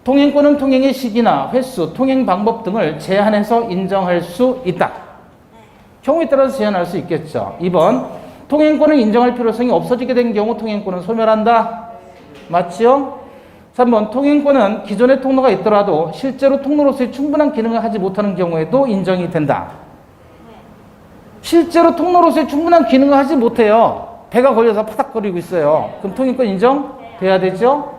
통행권은 통행의 시기나 횟수, 통행 방법 등을 제한해서 인정할 수 있다. 경우에 따라서 제한할 수 있겠죠. 2번 통행권을 인정할 필요성이 없어지게 된 경우 통행권은 소멸한다. 맞지요? 3번 통행권은 기존의 통로가 있더라도 실제로 통로로서의 충분한 기능을 하지 못하는 경우에도 인정이 된다. 실제로 통로로서의 충분한 기능을 하지 못해요. 배가 걸려서 파닥거리고 있어요. 그럼 통행권 인정돼야 되죠?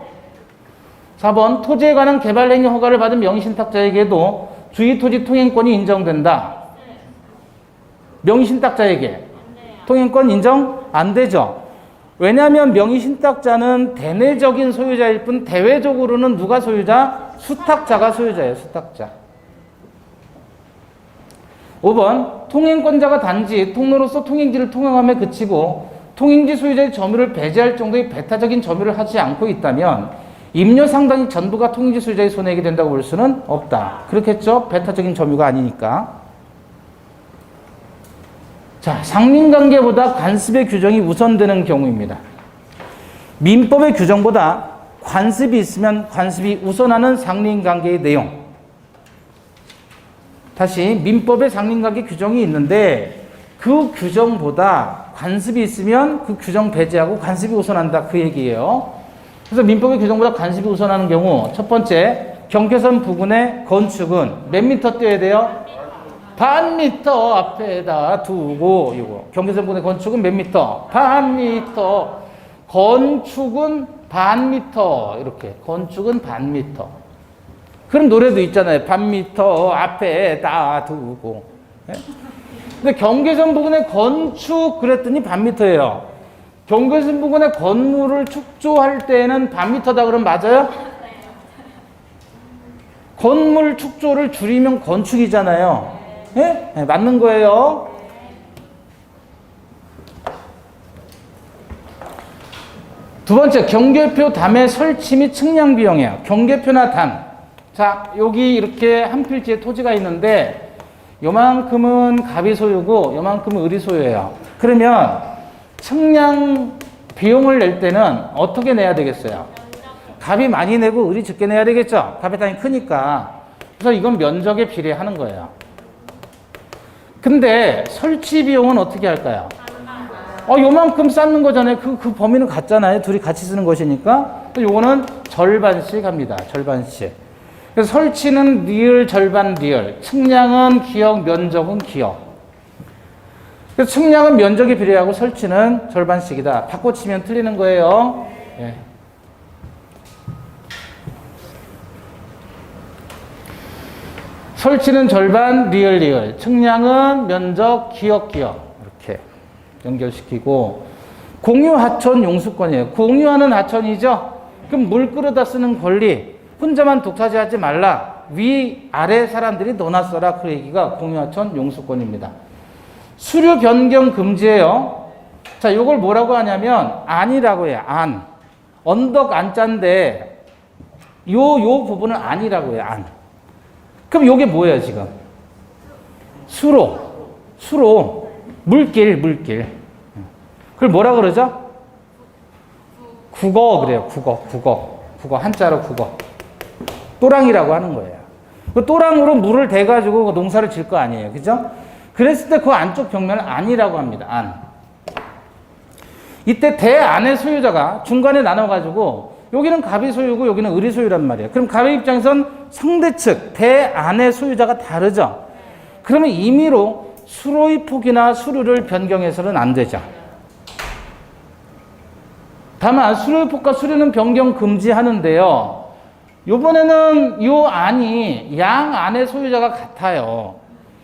4번 토지에 관한 개발 행위 허가를 받은 명의신탁자에게도 주의 토지 통행권이 인정된다. 명의신탁자에게 통행권 인정 안 되죠. 왜냐하면 명의 신탁자는 대내적인 소유자일 뿐 대외적으로는 누가 소유자? 수탁자가 소유자예요. 수탁자. 5번 통행권자가 단지 통로로서 통행지를 통행함에 그치고 통행지 소유자의 점유를 배제할 정도의 배타적인 점유를 하지 않고 있다면 임료 상당히 전부가 통행지 소유자의 손해이게 된다고 볼 수는 없다. 그렇겠죠? 배타적인 점유가 아니니까. 자, 상린관계보다 관습의 규정이 우선되는 경우입니다. 민법의 규정보다 관습이 있으면 관습이 우선하는 상린관계의 내용. 다시 민법의 상린관계 규정이 있는데 그 규정보다 관습이 있으면 그 규정 배제하고 관습이 우선한다 그 얘기예요. 그래서 민법의 규정보다 관습이 우선하는 경우 첫 번째 경계선 부근의 건축은 몇 미터 띄어야 돼요? 반 미터 앞에다 두고 이거 경계선 부근의 건축은 몇 미터? 반 미터. 건축은 반 미터 이렇게 건축은 반 미터. 그럼 노래도 있잖아요. 반 미터 앞에다 두고. 근데 경계선 부근의 건축 그랬더니 반 미터예요. 경계선 부근의 건물을 축조할 때는 반 미터다 그러면 맞아요? 건물 축조를 줄이면 건축이잖아요. 네? 네, 맞는 거예요. 두 번째, 경계표 담의 설치 및 측량 비용이에요. 경계표나 담. 자, 여기 이렇게 한 필지에 토지가 있는데 요만큼은 갑이 소유고 요만큼은 을이 소유예요. 그러면 측량 비용을 낼 때는 어떻게 내야 되겠어요? 갑이 많이 내고 을이 적게 내야 되겠죠? 갑의 땅이 크니까. 그래서 이건 면적에 비례하는 거예요. 근데 설치 비용은 어떻게 할까요? 요만큼 쌓는 거잖아요. 그 범위는 같잖아요. 둘이 같이 쓰는 것이니까. 요거는 절반씩 합니다. 절반씩. 그래서 설치는 리을, 절반 리을. 측량은 기역, 면적은 기역. 그래서 측량은 면적에 비례하고 설치는 절반씩이다. 바꿔치면 틀리는 거예요. 예. 설치는 절반, 리을, 리을. 측량은 면적, 기역, 기역. 이렇게 연결시키고. 공유 하천 용수권이에요. 공유하는 하천이죠? 그럼 물 끌어다 쓰는 권리. 혼자만 독차지하지 말라. 위, 아래 사람들이 너나 써라. 그 얘기가 공유 하천 용수권입니다. 수류 변경 금지예요. 자, 요걸 뭐라고 하냐면 안이라고 해요. 안. 언덕 안자인데 요 부분은 안이라고 해요. 안. 그럼 요게 뭐예요, 지금? 수로. 물길. 그걸 뭐라 그러죠? 국어 그래요. 국어. 한자로 국어. 또랑이라고 하는 거예요. 그 또랑으로 물을 대가지고 농사를 질 거 아니에요. 그죠? 그랬을 때 그 안쪽 벽면을 안이라고 합니다. 안. 이때 대안의 소유자가 중간에 나눠가지고 여기는 갑이 소유고 여기는 을이 소유란 말이에요. 그럼 갑의 입장에선 상대측 대안의 소유자가 다르죠. 그러면 임의로 수로의 폭이나 수류를 변경해서는 안 되죠. 다만 수로의 폭과 수류는 변경 금지하는데요. 이번에는 이 안이 양 안의 소유자가 같아요.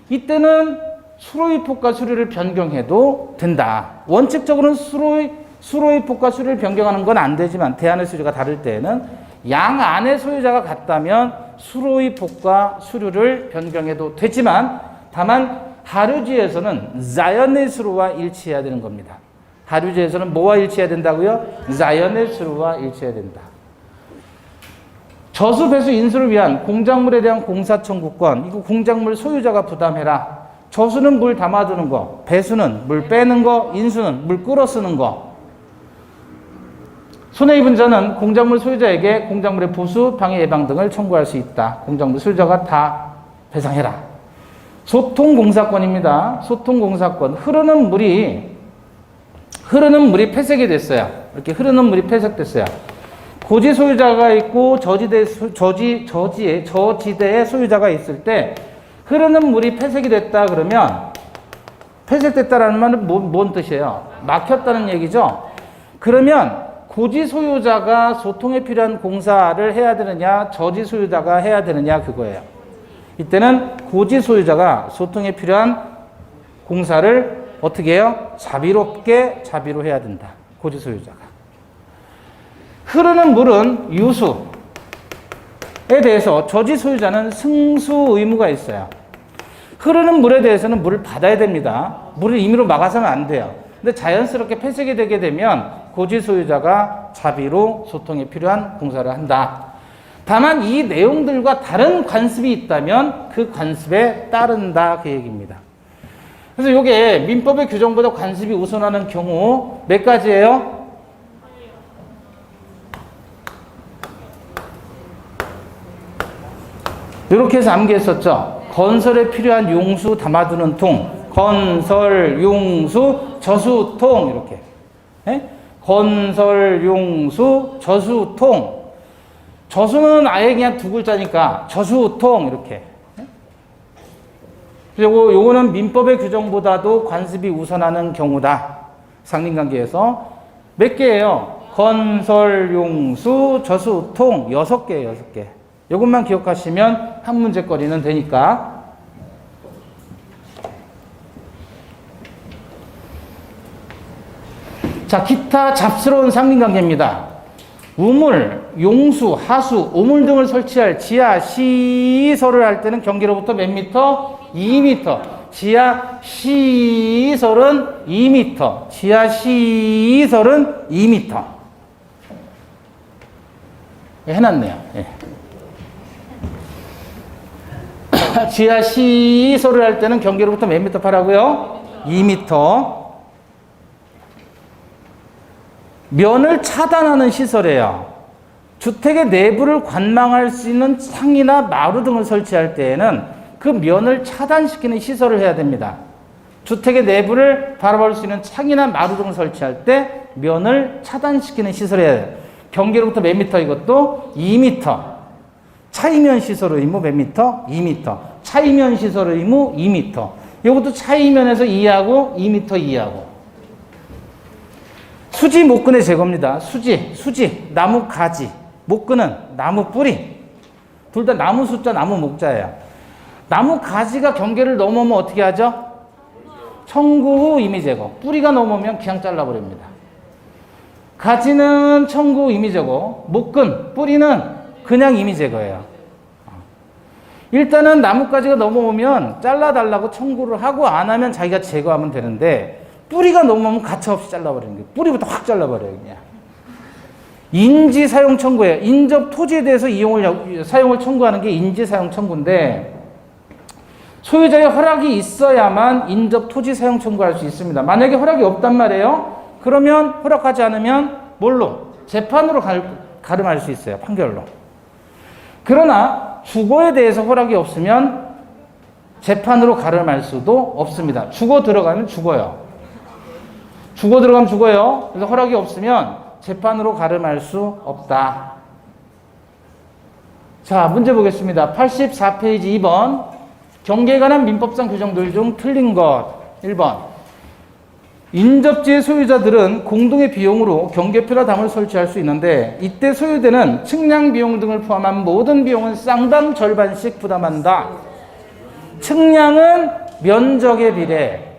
이때는 수로의 폭과 수류를 변경해도 된다. 원칙적으로는 수로의 폭과 수류를 변경하는 건 안 되지만 대안의 소유자가 다를 때에는 양 안의 소유자가 같다면 수로의 폭과 수류를 변경해도 되지만 다만 하류지에서는 자연의 수로와 일치해야 되는 겁니다. 하류지에서는 뭐와 일치해야 된다고요? 자연의 수로와 일치해야 된다. 저수, 배수, 인수를 위한 공작물에 대한 공사 청구권, 이거 공작물 소유자가 부담해라. 저수는 물 담아두는 거, 배수는 물 빼는 거, 인수는 물 끌어 쓰는 거. 손해입은 자는 공작물 소유자에게 공작물의 보수, 방해 예방 등을 청구할 수 있다. 공작물 소유자가 다 배상해라. 소통공사권입니다. 소통공사권. 흐르는 물이 폐색이 됐어요. 이렇게 흐르는 물이 폐색됐어요. 고지 소유자가 있고 저지대의 소유자가 있을 때 흐르는 물이 폐색이 됐다 그러면 폐색됐다라는 말은 뭔 뜻이에요? 막혔다는 얘기죠. 그러면 고지 소유자가 소통에 필요한 공사를 해야 되느냐 저지 소유자가 해야 되느냐 그거예요. 이때는 고지 소유자가 소통에 필요한 공사를 어떻게 해요? 자비로 해야 된다. 고지 소유자가. 흐르는 물은 유수에 대해서 저지 소유자는 승수 의무가 있어요. 흐르는 물에 대해서는 물을 받아야 됩니다. 물을 임의로 막아서는 안 돼요. 근데 자연스럽게 폐색이 되게 되면 고지 소유자가 자비로 소통에 필요한 공사를 한다. 다만 이 내용들과 다른 관습이 있다면 그 관습에 따른다, 그 얘기입니다. 그래서 이게 민법의 규정보다 관습이 우선하는 경우 몇 가지예요? 이렇게 해서 암기했었죠. 건설에 필요한 용수 담아두는 통, 건설, 용수, 저수통, 이렇게. 네? 건설, 용수, 저수통. 저수는 아예 그냥 두 글자니까 저수통, 이렇게. 그리고 요거는 민법의 규정보다도 관습이 우선하는 경우다. 상린관계에서 몇 개예요? 건설, 용수, 저수통 6개예요, 6개. 요것만 기억하시면 한 문제거리는 되니까. 자, 기타 잡스러운 상린관계입니다. 우물, 용수, 하수, 오물 등을 설치할 지하 시설을 할 때는 경계로부터 몇 미터? 2미터. 지하 시설은 2미터. 지하 시설은 2미터. 해놨네요. 예. 지하 시설을 할 때는 경계로부터 몇 미터 파라고요? 2미터. 면을 차단하는 시설이에요. 주택의 내부를 관망할 수 있는 창이나 마루 등을 설치할 때에는 그 면을 차단시키는 시설을 해야 됩니다. 주택의 내부를 바라볼 수 있는 창이나 마루 등을 설치할 때 면을 차단시키는 시설을 해야 돼요. 경계로부터 몇 미터? 이것도 2미터. 차이면 시설 의무 몇 미터? 2미터. 차이면 시설 의무 2미터. 이것도 차이면에서 2하고 2미터 2하고. 수지 목근의 제거입니다. 수지, 나무 가지, 목근은 나무 뿌리. 둘 다 나무 숫자, 나무 목자예요. 나무 가지가 경계를 넘으면 어떻게 하죠? 청구 후 임의 제거. 뿌리가 넘으면 그냥 잘라버립니다. 가지는 청구 후 임의 제거, 목근, 뿌리는 그냥 임의 제거예요. 일단은 나뭇가지가 넘어오면 잘라달라고 청구를 하고 안 하면 자기가 제거하면 되는데 뿌리가 넘어오면 가차없이 잘라버리는 거예요. 뿌리부터 확 잘라버려요, 그냥. 인지 사용 청구예요. 인접 토지에 대해서 사용을 청구하는 게 인지 사용 청구인데 소유자의 허락이 있어야만 인접 토지 사용 청구할 수 있습니다. 만약에 허락이 없단 말이에요. 그러면 허락하지 않으면 뭘로? 재판으로 가름할 수 있어요. 판결로. 그러나 주거에 대해서 허락이 없으면 재판으로 가름할 수도 없습니다. 주거 들어가면 죽어요. 주거 들어가면 죽어요. 그래서 허락이 없으면 재판으로 가름할 수 없다. 자, 문제 보겠습니다. 84페이지 2번. 경계에 관한 민법상 규정들 중 틀린 것. 1번. 인접지의 소유자들은 공동의 비용으로 경계표나 담을 설치할 수 있는데 이때 소유되는 측량 비용 등을 포함한 모든 비용은 쌍당 절반씩 부담한다. 측량은 면적에 비례.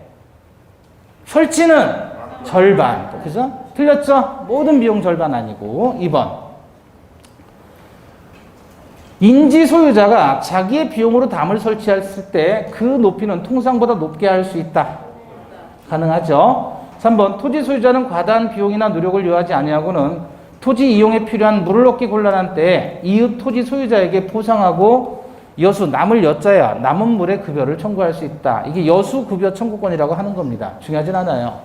설치는 절반. 그죠? 틀렸죠? 모든 비용 절반 아니고. 2번. 인지 소유자가 자기의 비용으로 담을 설치했을 때 그 높이는 통상보다 높게 할 수 있다. 가능하죠? 3번. 토지 소유자는 과다한 비용이나 노력을 요하지 아니하고는 토지 이용에 필요한 물을 얻기 곤란한 때에 이웃 토지 소유자에게 보상하고 여수, 남을 여자야 남은 물의 급여를 청구할 수 있다. 이게 여수 급여 청구권이라고 하는 겁니다. 중요하진 않아요.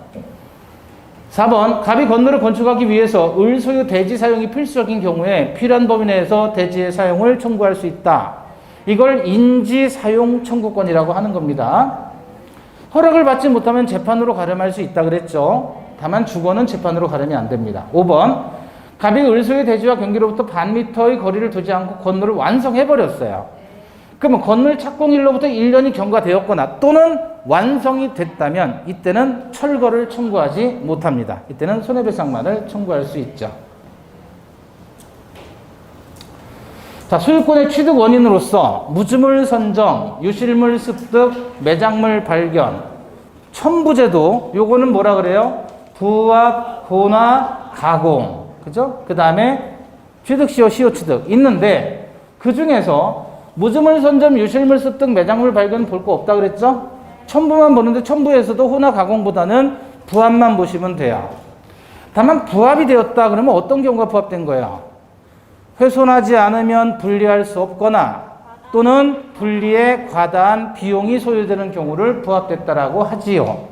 4번. 갑이 건너를 건축하기 위해서 을 소유 대지 사용이 필수적인 경우에 필요한 범위 내에서 대지의 사용을 청구할 수 있다. 이걸 인지 사용 청구권이라고 하는 겁니다. 허락을 받지 못하면 재판으로 가름할 수 있다 그랬죠. 다만 주거는 재판으로 가름이 안 됩니다. 5번. 갑이 을 소유 대지와 경계로부터 반 미터의 거리를 두지 않고 건너를 완성해버렸어요. 그러면 건물 착공일로부터 1년이 경과되었거나 또는 완성이 됐다면 이때는 철거를 청구하지 못합니다. 이때는 손해배상만을 청구할 수 있죠. 자, 소유권의 취득 원인으로서 무주물 선정, 유실물 습득, 매장물 발견, 첨부제도, 요거는 뭐라 그래요? 부합, 혼화, 가공. 그죠? 그 다음에 취득시효, 시효취득 있는데 그 중에서 무주물, 선점, 유실물, 습득, 매장물 발견 볼 거 없다 그랬죠? 첨부만 보는데 첨부에서도 혼화, 가공보다는 부합만 보시면 돼요. 다만 부합이 되었다 그러면 어떤 경우가 부합된 거예요? 훼손하지 않으면 분리할 수 없거나 또는 분리에 과다한 비용이 소요되는 경우를 부합됐다라고 하지요.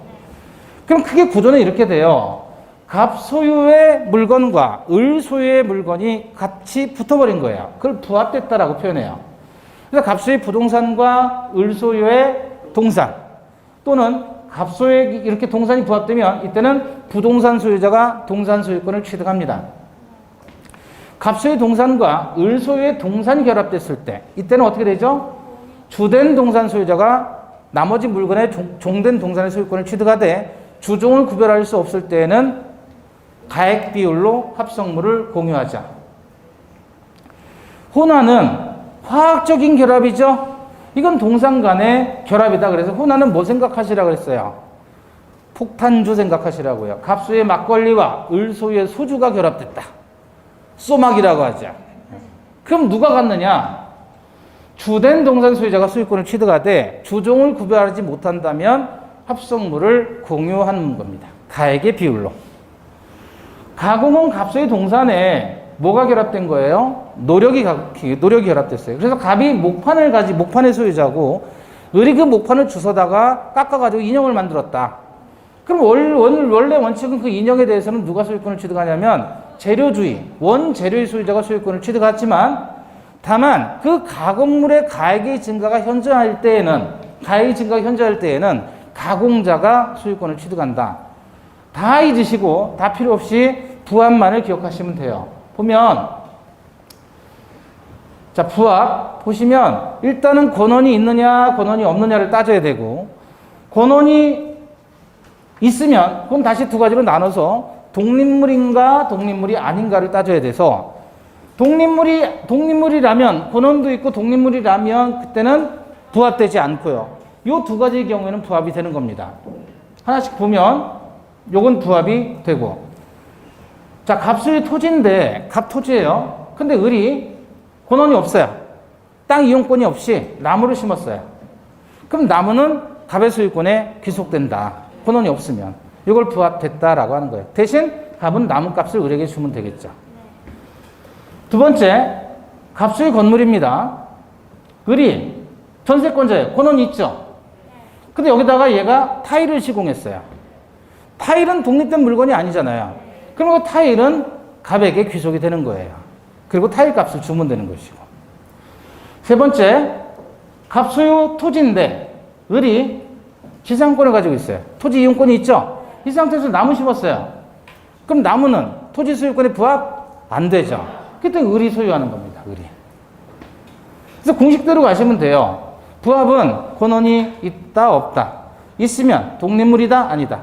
그럼 크게 구조는 이렇게 돼요. 갑 소유의 물건과 을 소유의 물건이 같이 붙어버린 거예요. 그걸 부합됐다라고 표현해요. 그래서 갑 소유의 부동산과 을 소유의 동산 또는 갑 소유의 이렇게 동산이 부합되면 이때는 부동산 소유자가 동산 소유권을 취득합니다. 갑 소유의 동산과 을 소유의 동산이 결합됐을 때 이때는 어떻게 되죠? 주된 동산 소유자가 나머지 물건의 종된 동산의 소유권을 취득하되 주종을 구별할 수 없을 때에는 가액 비율로 합성물을 공유하자. 혼화는 화학적인 결합이죠. 이건 동산 간의 결합이다. 그래서 혼화는 뭐 생각하시라고 그랬어요? 폭탄주 생각하시라고요. 갑소의 막걸리와 을소의 소주가 결합됐다. 소막이라고 하죠. 그럼 누가 갖느냐? 주된 동산 소유자가 소유권을 취득하되 주종을 구별하지 못한다면 합성물을 공유하는 겁니다. 가액의 비율로. 가공은 갑소의 동산에 뭐가 결합된 거예요? 노력이 결합됐어요. 그래서 갑이 목판의 소유자고 을이 그 목판을 주워다가 깎아가지고 인형을 만들었다. 그럼 원래 원칙은 그 인형에 대해서는 누가 소유권을 취득하냐면 재료주의, 원재료의 소유자가 소유권을 취득하지만 다만 그 가공물의 가액의 증가가 현저할 때에는 가공자가 소유권을 취득한다. 다 잊으시고 다 필요 없이 부합만을 기억하시면 돼요. 보면 자, 부합 보시면 일단은 권원이 있느냐 권원이 없느냐를 따져야 되고 권원이 있으면 그럼 다시 두 가지로 나눠서 독립물인가 독립물이 아닌가를 따져야 돼서 독립물이라면 권원도 있고 독립물이라면 그때는 부합되지 않고요. 이 두 가지의 경우에는 부합이 되는 겁니다. 하나씩 보면 요건 부합이 되고 자, 갑수의 토지인데 갑토지예요. 근데 을이 권원이 없어요. 땅 이용권이 없이 나무를 심었어요. 그럼 나무는 갑의 소유권에 귀속된다. 권원이 없으면. 이걸 부합됐다라고 하는 거예요. 대신 갑은 나무값을 을에게 주면 되겠죠. 두 번째, 갑수의 건물입니다. 을이 전세권자예요. 권원이 있죠. 근데 여기다가 얘가 타일을 시공했어요. 타일은 독립된 물건이 아니잖아요. 그럼 그 타일은 갑에게 귀속이 되는 거예요. 그리고 타일 값을 주면 되는 것이고. 세 번째, 갑 소유 토지인데 을이 지상권을 가지고 있어요. 토지 이용권이 있죠. 이 상태에서 나무 심었어요. 그럼 나무는 토지 소유권에 부합 안 되죠. 그때 을이 소유하는 겁니다. 을이. 그래서 공식대로 가시면 돼요. 부합은 권원이 있다 없다. 있으면 독립물이다 아니다.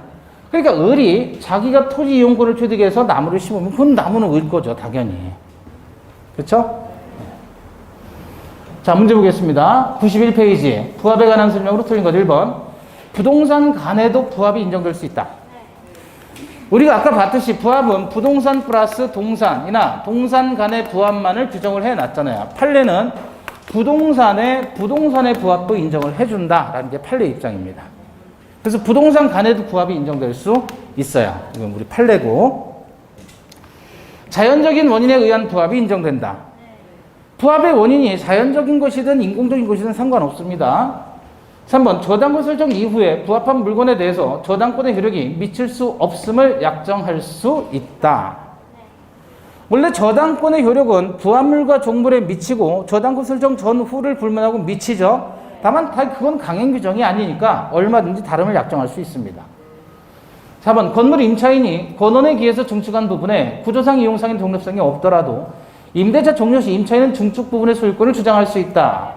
그러니까 을이 자기가 토지 이용권을 취득해서 나무를 심으면 그건 나무는 을 거죠. 당연히. 그렇죠? 자, 문제 보겠습니다. 91페이지. 부합에 관한 설명으로 틀린 것 1번. 부동산 간에도 부합이 인정될 수 있다. 우리가 아까 봤듯이 부합은 부동산 플러스 동산이나 동산 간의 부합만을 규정을 해놨잖아요. 판례는 부동산의 부합도 인정을 해준다라는 게 판례 입장입니다. 그래서 부동산 간에도 부합이 인정될 수 있어요. 이건 우리 판례고. 자연적인 원인에 의한 부합이 인정된다. 부합의 원인이 자연적인 것이든 인공적인 것이든 상관없습니다. 3번 저당권 설정 이후에 부합한 물건에 대해서 저당권의 효력이 미칠 수 없음을 약정할 수 있다. 원래 저당권의 효력은 부합물과 종물에 미치고 저당권 설정 전후를 불문하고 미치죠. 다만 그건 강행 규정이 아니니까 얼마든지 다름을 약정할 수 있습니다. 4번 건물 임차인이 권원에 기해서 증축한 부분에 구조상 이용상의 독립성이 없더라도 임대차 종료 시 임차인은 증축 부분의 소유권을 주장할 수 있다.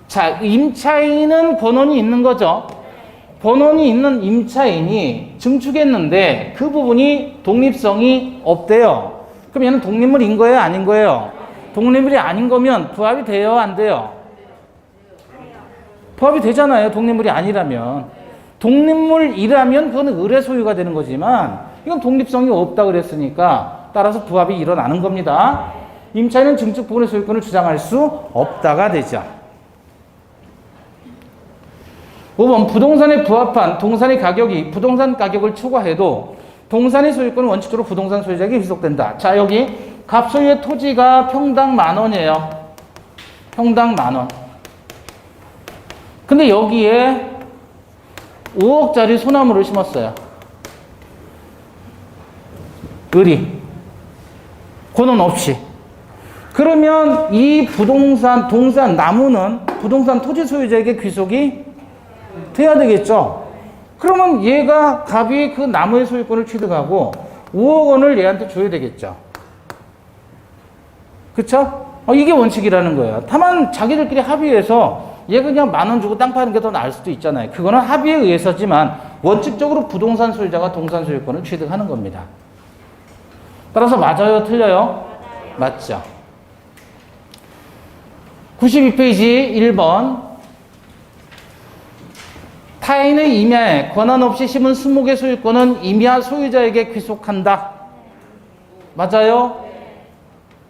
자, 임차인은 권원이 있는 거죠. 권원이 있는 임차인이 증축했는데 그 부분이 독립성이 없대요. 그럼 얘는 독립물인 거예요? 아닌 거예요? 독립물이 아닌 거면 부합이 돼요? 안 돼요? 부합이 되잖아요. 독립물이 아니라면. 독립물이라면 그건 을의 소유가 되는 거지만 이건 독립성이 없다 그랬으니까 따라서 부합이 일어나는 겁니다. 임차인은 증축 부분의 소유권을 주장할 수 없다가 되죠. 5번 부동산에 부합한 동산의 가격이 부동산 가격을 초과해도 동산의 소유권은 원칙적으로 부동산 소유자에게 귀속된다. 자, 여기 갑소유의 토지가 평당 10,000원이에요. 평당 10,000원. 근데 여기에 5억짜리 소나무를 심었어요. 을이. 권한 없이. 그러면 이 동산 나무는 부동산 토지 소유자에게 귀속이 돼야 되겠죠. 그러면 얘가 갑이 그 나무의 소유권을 취득하고 5억 원을 얘한테 줘야 되겠죠. 그쵸? 이게 원칙이라는 거예요. 다만 자기들끼리 합의해서 얘 그냥 10,000원 주고 땅 파는 게 더 나을 수도 있잖아요. 그거는 합의에 의해서지만 원칙적으로 부동산 소유자가 동산 소유권을 취득하는 겁니다. 따라서 맞아요? 틀려요? 맞죠. 92페이지 1번 타인의 임야에 권한 없이 심은 수목의 소유권은 임야 소유자에게 귀속한다. 맞아요?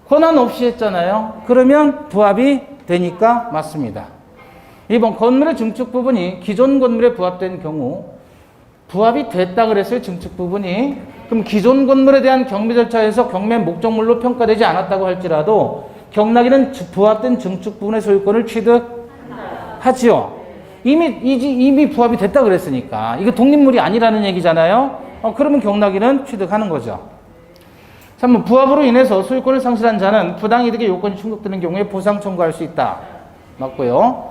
권한 없이 했잖아요. 그러면 부합이 되니까 맞습니다. 2번 건물의 증축 부분이 기존 건물에 부합된 경우 부합이 됐다 그랬어요. 증축 부분이. 그럼 기존 건물에 대한 경매 절차에서 경매 목적물로 평가되지 않았다고 할지라도 경락인은 부합된 증축 부분의 소유권을 취득하지요. 이미 부합이 됐다 그랬으니까. 이거 독립물이 아니라는 얘기잖아요. 그러면 경락인은 취득하는 거죠. 3번 부합으로 인해서 소유권을 상실한 자는 부당이득의 요건이 충족되는 경우에 보상 청구할 수 있다. 맞고요.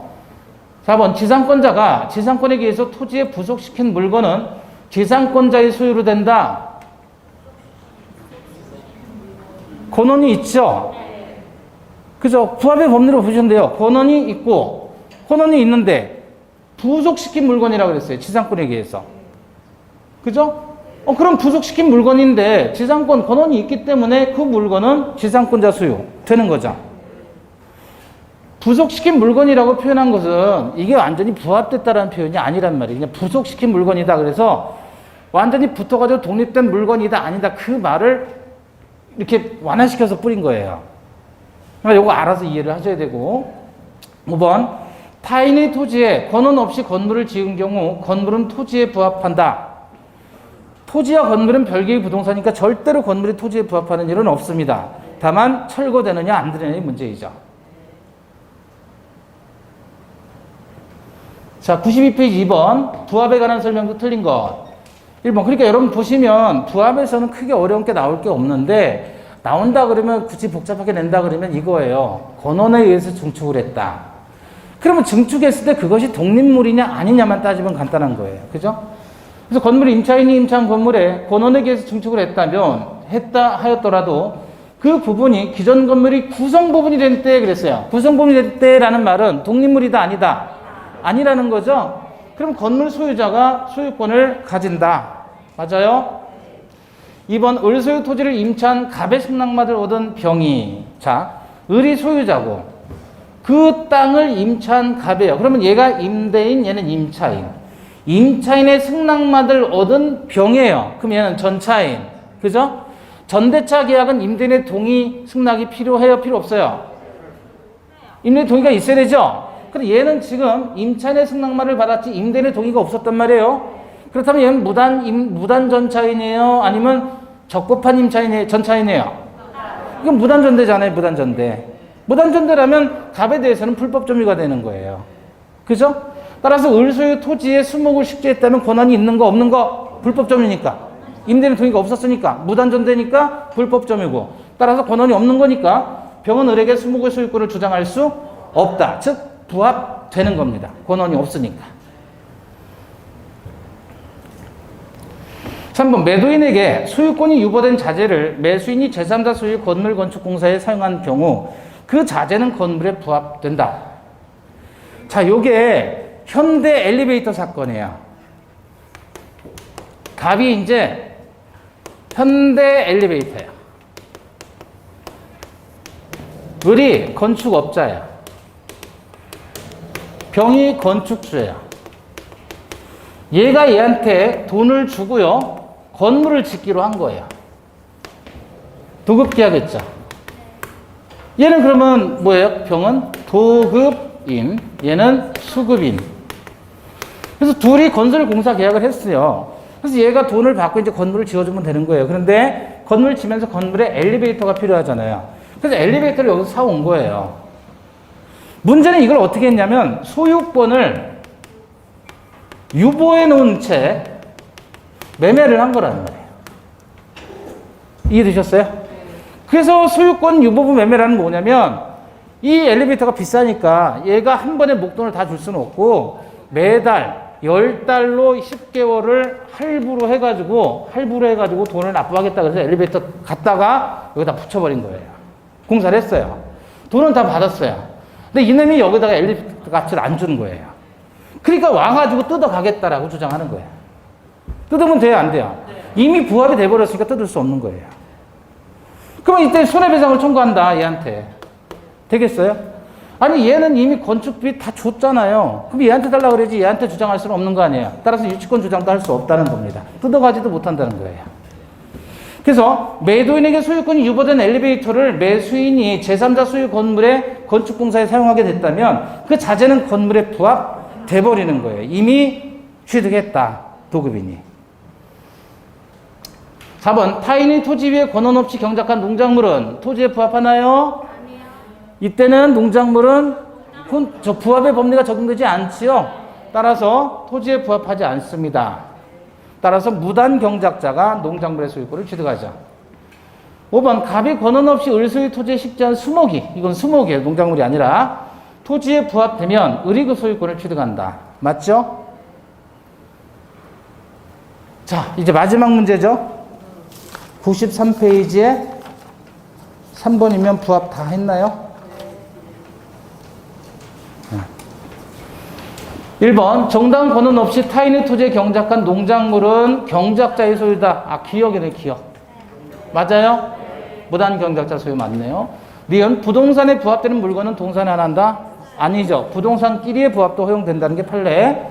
4번 지상권자가 지상권에 의해서 토지에 부속시킨 물건은 지상권자의 소유로 된다. 권한이 있죠. 그죠? 부합의 법리로 보시는데요. 권한이 있고 권한이 있는데 부속시킨 물건이라고 그랬어요. 지상권에 의해서. 그죠? 그럼 부속시킨 물건인데 지상권 권한이 있기 때문에 그 물건은 지상권자 소유 되는 거죠. 부속시킨 물건이라고 표현한 것은 이게 완전히 부합됐다라는 표현이 아니란 말이에요. 그냥 부속시킨 물건이다. 그래서 완전히 붙어가지고 독립된 물건이다 아니다 그 말을 이렇게 완화시켜서 뿌린 거예요. 그러니까 이거 알아서 이해를 하셔야 되고. 5번 타인의 토지에 권한 없이 건물을 지은 경우 건물은 토지에 부합한다. 토지와 건물은 별개의 부동산이니까 절대로 건물이 토지에 부합하는 일은 없습니다. 다만 철거되느냐 안 되느냐의 문제이죠. 자, 92페이지 2번 부합에 관한 설명도 틀린 것. 1번 그러니까 여러분 보시면 부합에서는 크게 어려운 게 나올 게 없는데 나온다 그러면 굳이 복잡하게 낸다 그러면 이거예요. 권한에 의해서 증축을 했다. 그러면 증축했을 때 그것이 독립물이냐 아니냐만 따지면 간단한 거예요. 그죠? 그래서 건물이 임차인이 임차한 건물에 권한에 의해서 증축을 했다 하였더라도 그 부분이 기존 건물이 구성 부분이 된 때 그랬어요. 구성 부분이 된 때라는 말은 독립물이다 아니다? 아니라는 거죠. 그럼 건물 소유자가 소유권을 가진다. 맞아요? 2번 을 소유 토지를 임차한 갑의 승낙마를 얻은 병이. 자, 을이 소유자고 그 땅을 임차한 갑이에요. 그러면 얘가 임대인, 얘는 임차인. 임차인의 승낙마를 얻은 병이에요. 그럼 얘는 전차인. 그죠? 전대차 계약은 임대인의 동의 승낙이 필요해요? 필요 없어요? 임대인 동의가 있어야 되죠? 근데 얘는 지금 임차인의 승낙마를 받았지 임대인의 동의가 없었단 말이에요. 그렇다면 얘는 무단 전차인이에요? 아니면 적법한 임차인이에요? 전차인이에요? 이건 무단전대잖아요. 무단전대라면 갑에 대해서는 불법 점유가 되는 거예요. 그죠? 따라서 을 소유 토지에 수목을 식재했다면 권한이 있는 거 없는 거? 불법 점유니까. 임대인 동의가 없었으니까. 무단전대니까 불법 점유고. 따라서 권한이 없는 거니까 병은 을에게 수목의 소유권을 주장할 수 없다. 즉 부합되는 겁니다. 권한이 없으니까. 3번 매도인에게 소유권이 유보된 자재를 매수인이 제3자 소유 건물 건축 공사에 사용한 경우 그 자재는 건물에 부합된다. 자, 요게 현대 엘리베이터 사건이에요. 갑이 이제 현대 엘리베이터예요. 을이 건축업자예요. 병이 건축주예요. 얘가 얘한테 돈을 주고요. 건물을 짓기로 한 거예요. 도급계약했죠. 얘는 그러면 뭐예요? 병은 도급인, 얘는 수급인. 그래서 둘이 건설공사 계약을 했어요. 그래서 얘가 돈을 받고 이제 건물을 지어주면 되는 거예요. 그런데 건물을 지면서 건물에 엘리베이터가 필요하잖아요. 그래서 엘리베이터를 여기서 사온 거예요. 문제는 이걸 어떻게 했냐면 소유권을 유보해 놓은 채 매매를 한 거라는 거예요. 이해되셨어요? 그래서 소유권 유보부 매매라는 뭐냐면 이 엘리베이터가 비싸니까 얘가 한 번에 목돈을 다 줄 수는 없고 매달 10달로 10개월을 할부로 해가지고 돈을 납부하겠다 그래서 엘리베이터 갖다가 여기다 붙여버린 거예요. 공사를 했어요. 돈은 다 받았어요. 근데 이놈이 여기다가 엘리베이터 값을 안 주는 거예요. 그러니까 와가지고 뜯어가겠다라고 주장하는 거예요. 뜯으면 돼요, 안 돼요? 이미 부합이 돼버렸으니까 뜯을 수 없는 거예요. 그러면 이때 손해배상을 청구한다, 얘한테. 되겠어요? 아니, 얘는 이미 건축비 다 줬잖아요. 그럼 얘한테 달라고 그러지 얘한테 주장할 수는 없는 거 아니에요. 따라서 유치권 주장도 할 수 없다는 겁니다. 뜯어가지도 못한다는 거예요. 그래서 매도인에게 소유권이 유보된 엘리베이터를 매수인이 제3자 소유 건물의 건축공사에 사용하게 됐다면 그 자재는 건물에 부합돼버리는 거예요. 이미 취득했다, 도급인이. 4번, 타인이 토지 위에 권한 없이 경작한 농작물은 토지에 부합하나요? 아니요. 이때는 농작물은 저 부합의 법리가 적용되지 않지요. 따라서 토지에 부합하지 않습니다. 따라서 무단 경작자가 농작물의 소유권을 취득하죠. 5번, 갑이 권한 없이 을소유 토지에 식재한 수목이, 이건 수목이에요. 농작물이 아니라 토지에 부합되면 을이 그 소유권을 취득한다. 맞죠? 자, 이제 마지막 문제죠. 93페이지에 3번이면 부합 다 했나요? 1번, 정당 권한 없이 타인의 토지에 경작한 농작물은 경작자의 소유다. 아, 기억이네, 기억. 맞아요? 무단 경작자 소유 맞네요. 니은, 부동산에 부합되는 물건은 동산에 안 한다? 아니죠. 부동산끼리의 부합도 허용된다는 게 판례.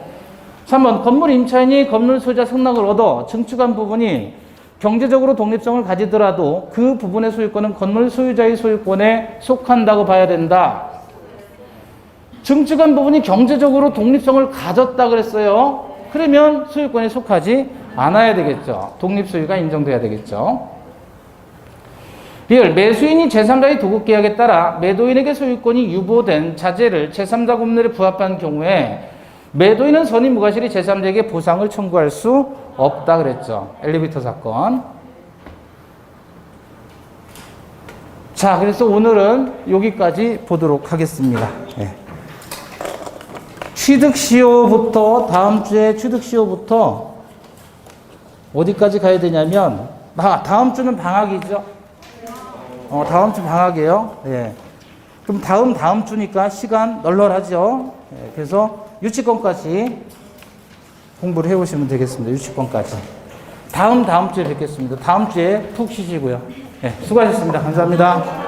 3번, 건물 임차인이 건물 소유자 승낙을 얻어 증축한 부분이 경제적으로 독립성을 가지더라도 그 부분의 소유권은 건물 소유자의 소유권에 속한다고 봐야 된다. 증축한 부분이 경제적으로 독립성을 가졌다 그랬어요. 그러면 소유권에 속하지 않아야 되겠죠. 독립소유가 인정돼야 되겠죠. 리을, 매수인이 제3자의 도급계약에 따라 매도인에게 소유권이 유보된 자재를 제3자 건물에 부합한 경우에 매도인은 선임무과실이 제3자에게 보상을 청구할 수 없다 그랬죠. 엘리베이터 사건. 자, 그래서 오늘은 여기까지 보도록 하겠습니다. 네. 취득시효부터 다음 주에 취득시효부터 어디까지 가야 되냐면 다음 주는 방학이죠. 다음 주 방학이에요. 예. 그럼 다음 주니까 시간 널널하죠. 예. 그래서 유치권까지 공부를 해오시면 되겠습니다. 유치권까지. 다음 주에 뵙겠습니다. 다음 주에 푹 쉬시고요. 네, 수고하셨습니다. 감사합니다.